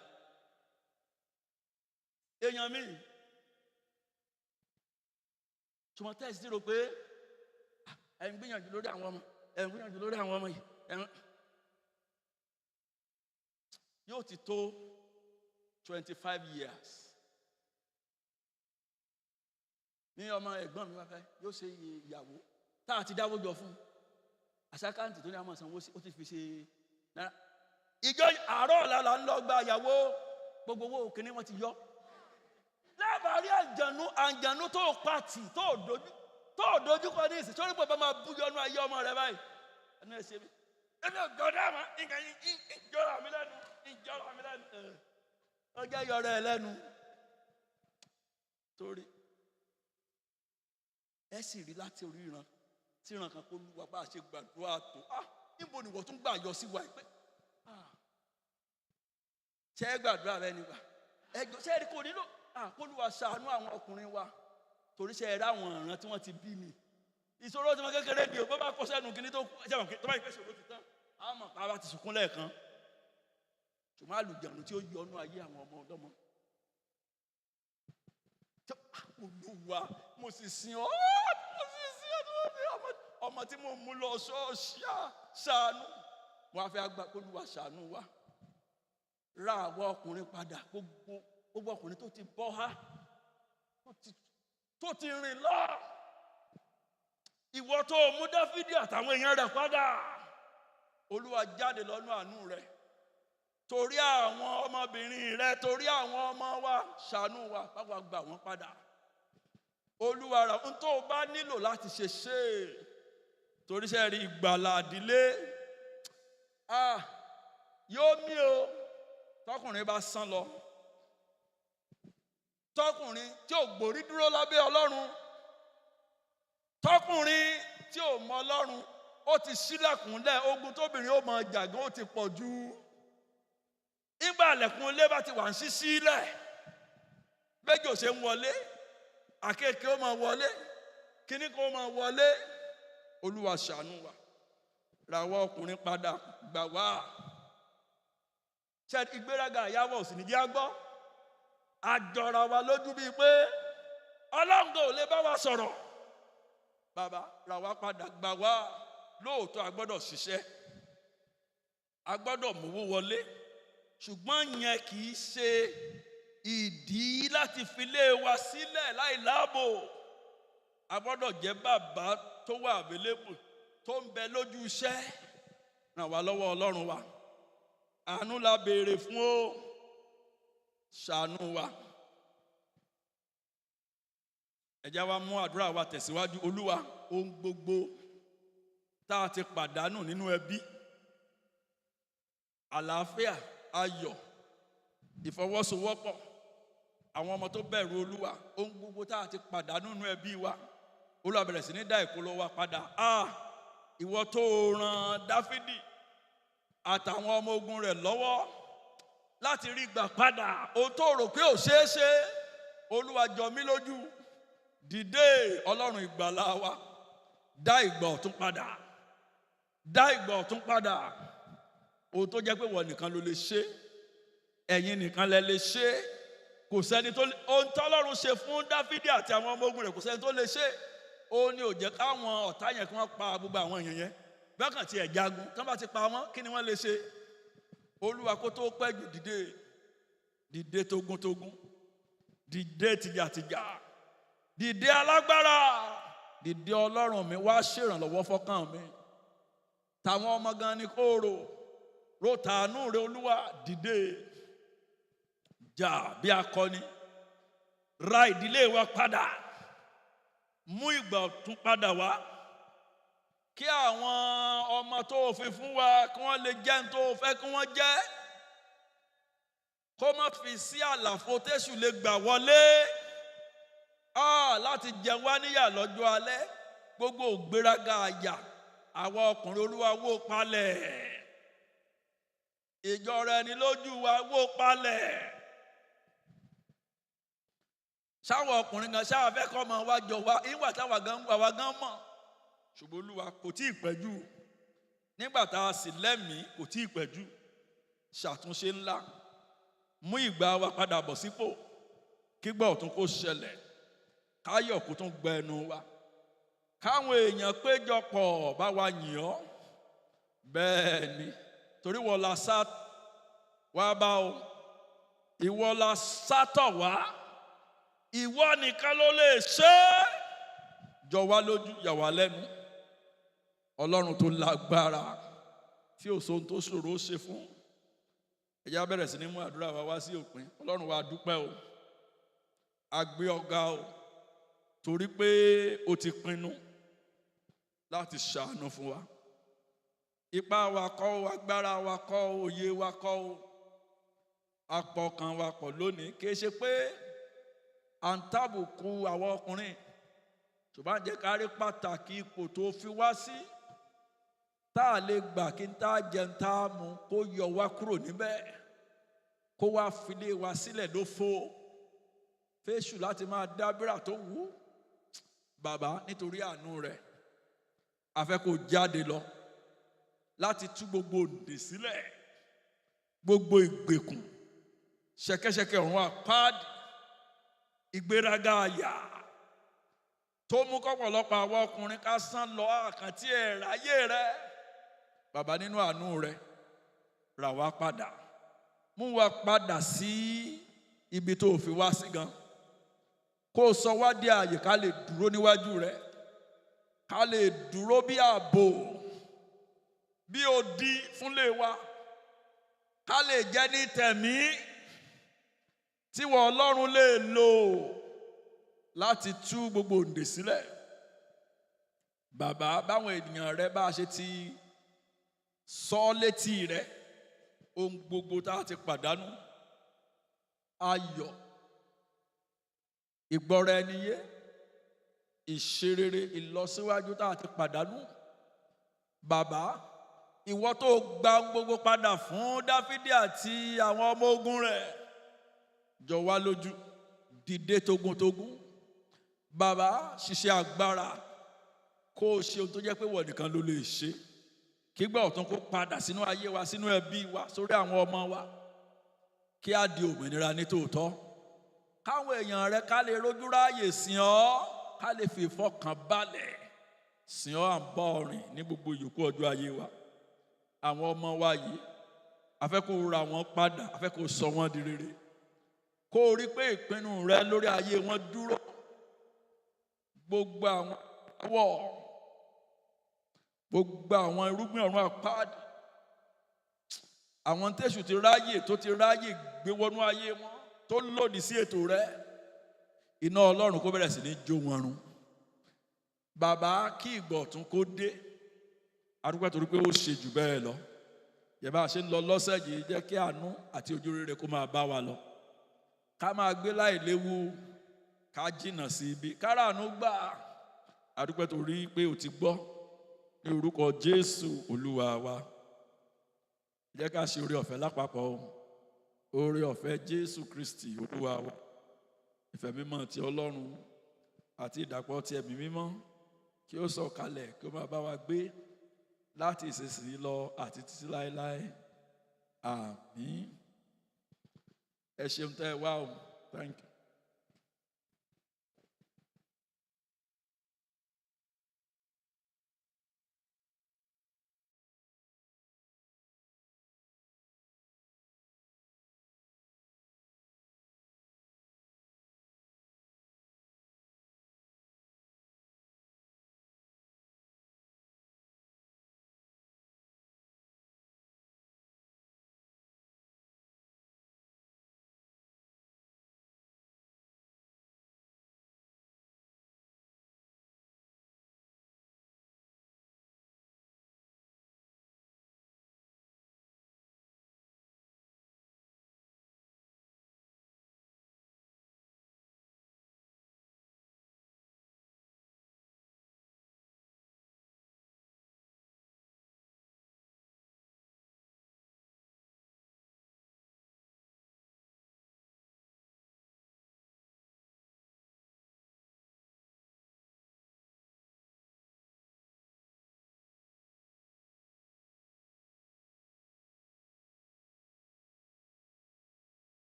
Èèyàn mi. Ṣùgbọ́n tẹ́sí ti rò pé ẹ̀ ń gbìyànjú lórí àwọn ọmọ yìí. Yóò ti tó 25 years. Ní ọmọ ẹ̀gbọ́n mi wá fẹ́ yóò ṣe ìyàwó tá a ti dáwó jọ fún. Àṣàkáǹtì tó ní àmọ́ sanwó sí ó ti fi ṣe náírà. Ìjọ àárọ̀ ọ̀la là ń lọ gba ìyàwó gbogbo owó kìíní wọ́n ti yọ. Lábàárí àǹjànú tó pàtì tó dojú kọ ní ìsìn sórí pé bá máa bú yọnu ayé ọmọ rẹ báyìí. Ẹnu ẹ ṣe mí. Èmi ò gbọ́dọ̀ mọ́ nǹkan ìjọra mi lẹ́nu. Ọjọ́ yọrọ ẹ lẹ́nu. Torí ẹ sì rí láti orí ìran tí ìran kan kó lúwa bá a ṣe gbàdúrà tó. Níbo ni ìwọ tún gbà yọ sí wa pé ṣé ẹ gbàdúrà rẹ nígbà ẹjọ ṣé ẹ rí kò nílò kó lúwa ṣàánú àwọn ọkùnrin wa torí ṣe ẹ rí àwọn ìran tí wọ́n ti bí mi. Ìṣòro tí wọ́n kékeré di o bó bá kọ́ sẹ́nu kíní tó ṣe wọn tó bá yẹ pé ìṣòro ti tán àwọn ọmọ pàápàá ti sunkún lẹ́ẹ̀kan ṣùgbọ́n àlùjànnú tí ó yọ ọ́nú ayé àwọn ọmọ ọlọ́mọ. Olúwa mo sì sin ọ́ ọmọ tí mo mú lọ ṣọ́ọ̀ṣì ṣàánú wọn á fẹ́ àgbà kó lúwa ṣàánú wa. Ra àwọn ọkùnrin padà gbogbo ọkùnrin tó ti bọ́ ha tó ti rìn lọ. Ìwọ tó mú Dáfídì àtàwọn èèyàn rẹ̀ padà Olúwa jáde lọ́nà àánú rẹ̀ torí àwọn ọmọbìnrin rẹ̀ torí àwọn ọmọ wa ṣàánú wa báwa gbà wọ́n padà. Olúwa rà ń tó bá nílò láti ṣe torí ṣe rí ìgbàlà ìdílé yóò mí o tọkùnrin bá sán lọ tọkùnrin tí ò gbórí dúró lábẹ́ Ọlọ́run tọkùnrin tí ò mọ Ọlọ́run ó ti ṣílẹ̀kùnlẹ̀ ogun tóbìnrin ó mọ jàgán ó ti pọ̀ jù. Ìgbà ilẹ̀kùn ilé bá ti wà ń ṣí sílẹ̀ méjì ò ṣe ń wọlé àkekèé ó máa wọlé kíní kó máa wọlé. Olúwa ṣàánú wa ràwọ́ ọkùnrin padà gbà wá. Ṣé ìgbéraga ìyàwó òsì nìjẹ́ àgbọ́ àjọra wa lójú bíi pé Ọlọ́run kò lè bá wa sọ̀rọ̀. Bàbá rà wá padà gbà wá. Lóòótọ́ a gbọ́dọ̀ ṣiṣẹ́ a gbọ́dọ̀ mówó wọlé ṣùgbọ́n yẹn kì í ṣe ìdí láti fi lé wa sílẹ̀ láì láàbò. A gbọ́dọ̀ jẹ́ bàbá tó wà available tó ń bẹ lójú iṣẹ́. Ràn wá lọ́wọ́ Ọlọ́run wa. Àánú la béèrè fún o ṣàánú wa. Ẹ jẹ́ wá mú àdúrà wa tẹ̀síwájú. Olúwa ohun gbogbo tá a ti pàdánù nínú ẹbí àlàáfíà ayọ̀ ìfọwọ́sowọ́pọ̀ àwọn ọmọ tó bẹ̀rù Olúwa ohun gbogbo tá a ti pàdánù nínú ẹbí wa Olúwa bẹ̀rẹ̀ sí ní dá ìkólọ wa padà. Ìwọ tó ràn Dáfídì àtàwọn ọmọ ogun rẹ̀ lọ́wọ́ láti rí gbà padà ohun tó rò pé ò ṣeé ṣe Olúwa jọ mí lójú dìde Ọlọ́run ìgbàlà wa dá ìgbà ọ̀tun padà dá ìgbà ọ̀tun padà. Ohun tó jẹ́ pé wọ́n nìkan ló lè ṣe ẹ̀yin nìkan lẹ lè ṣe kò sẹ́ni tó ohun tí Ọlọ́run ṣe fún Dáfídì àti àwọn ọmọ ogun rẹ̀ kò sẹ́ni tó lè ṣe. Ó ní ò jẹ́ káwọn ọ̀tá yẹn kí wọ́n pa gbogbo àwọn èèyàn yẹn bẹ́ẹ̀kan tí ẹ̀ jagun tí wọ́n bá ti pa wọ́n kí ni wọ́n lè ṣe. Olúwa kó tó pẹ́ jù dìde togun dìde tìjàtìjà dìde alágbára dìde Ọlọ́run mi wá ṣèrànlọ́wọ́ fọ́kàn mi. Tàwọn ọmọ gan ni kó ro tàánú rẹ Olúwa dìde jà bí akọni ra ìdílé wa padà mú ìgbà ọ̀tun padà wá kí àwọn ọmọ tó fi fún wa kí wọ́n lè jẹ́ ní tó fẹ́ kí wọ́n jẹ́ kó má fi sí àlàfo tẹ́sù lè gbà wọlé láti jẹ wá níyà lọ́jọ́ alẹ́. Gbogbo ògbéraga àyà àwọn ọkùnrin Olúwa wó palẹ̀ ìjọra ẹni lójú wa wó palẹ̀. Sáwọn ọkùnrin kan sáà fẹ́ kọ́ ọmọ wa jọ wa ìwà táwa gan mọ̀ ṣùgbọ́n Olúwa kò tí ì pẹ́jù nígbà tá a sì lẹ́mìí kò tí ì pẹ́jù ṣàtúnṣe ńlá mú ìgbà wa padà bọ̀ sípò kígbà ọ̀tun kó ṣẹlẹ̀ káyọ̀ kó tún gbẹ ẹnu wa káwọn èèyàn péjọpọ̀ bá wa yìn ọ́ bẹ́ẹ̀ ni torí wọ́n la sá wá bá o ìwọ la sátọ̀ wá ìwọ nìkan ló lè ṣe é jọ wá lójú yà wá lẹ́nu Ọlọ́run tó lágbára tí ò sóhun tó ṣòro ó ṣe fún. Ẹ jẹ́ á bẹ̀rẹ̀ sí ní mú àdúrà wa wá sí òpin. Ọlọ́run wa dúpẹ́ o a gbé ọ̀gá o torí pé o ti pinnu láti ṣàánú fún wa ipá wa kọ́ o, agbára wa kọ́ o, òye wa kọ́ o, apọ̀kan wa pọ̀ lónìí. Kì í ṣe pé à ń tàbùkù àwọn ọkùnrin, ṣùgbọ́n jẹ́ ká rí pàtàkì ipò tó fi wá sí, tá a lè gbà kí n tá jẹun tá a mú kó yọ wá kúrò níbẹ̀, kó wá filé wa sílẹ̀ lófo fésù láti máa dábìrà tó wù ú. Bàbá, nítorí àánú rẹ̀ a fẹ́ kó jáde lọ láti tú gbogbo òǹdè sílẹ̀, gbogbo ìgbèkùn, ṣẹ̀kẹ̀ṣẹ̀kẹ̀ ọ̀run àpáàdì, ìgbéraga àyà tó mú kọ́pọ̀lọpọ̀ àwọn ọkùnrin ká sán lọ àkàntì ẹ̀ ráyè rẹ̀. Bàbá, nínú àánú rẹ̀ rà wá padà, mú wa padà sí ibi tó fi wá sí gan, kó sọ wá di ààyè ká lè dúró níwájú rẹ̀, ká lè dúró bí ààbò, bí odi fúnlé wa, ká lè jẹ́ ní tẹ̀mí tí wọ́n Ọlọ́run lè lò láti tú gbogbo òǹdè sílẹ̀. Bàbá, báwọn ènìyàn rẹ bá ṣe ti sọ létí rẹ ohun gbogbo tá a ti pàdánù, ayọ̀, ìgbọ́ra ẹni yé, ìṣerere, ìlọsíwájú tá a ti pàdánù. Bàbá, ìwọ tó gba gbogbo padà fún Dáfídì àti àwọn ọmọ ogun rẹ̀, jọ wá lójú, dìde togun-togun. Bàbá, ṣiṣẹ́ agbára, kó o ṣe ohun tó jẹ́ pé wọ́n nìkan ló lè ṣe. Kígbà ọ̀tun kó padà sínú ayé wa, sínú ẹbí wa, sórí àwọn ọmọ wa, kí á di òmìnira ní tòótọ́. Káwọn èèyàn rẹ ká lè rójú ráàyè sìn ọ́, ká lè fi ìfọkànbalẹ̀ sìn ọ́ à ń bá ọ rìn ní gbogbo ìyókù ọjọ́ ayé wa. Àwọn ọmọ wa yìí, a fẹ́ kó ra wọn padà, a fẹ́ kó sọ wọn di rere, kó o rí pé ìpinnu rẹ lórí ayé wọn dúró. Gbogbo àwọn àwọ̀, gbogbo àwọn irúgbìn ọ̀run àpáàdì, àwọn tẹ̀sù ti ráyè tó ti ráyè gbé wọnú ayé wọn tó lòdì sí ètò rẹ, iná Ọlọ́run kó bẹ̀rẹ̀ sí ní jó wọn run. Bàbá, kí ìgbà ọ̀tun kó dé, adúpẹ́ torí pé ó ṣe jù bẹ́ẹ̀ lọ. Yẹ bá a ṣe ń lọ lọ́sẹ̀ yìí, jẹ́ kí àánú àti ojú rere kó máa bá wa lọ, ká máa gbé láì léwu, ká jìnnà sí ibi, káràánú gbà. Adúpẹ́ torí pé o ti gbọ́, ní orúkọ Jésù Olúwa wa. Jẹ́ ká ṣe oore ọ̀fẹ́ lápapọ̀ o. Oore ọ̀fẹ́ Jésù Kristi Olúwa wa, ìfẹ́ mímọ́ ti Ọlọ́run àti ìdàpọ̀ ti ẹ̀mí mímọ́ kí ó sọ̀kalẹ̀, kí ó máa bá wa gbé láti ìsinsìnyí lọ àti títí láéláé. Àmín. Ẹ ṣeun tẹ́ ẹ wá o. Thank you.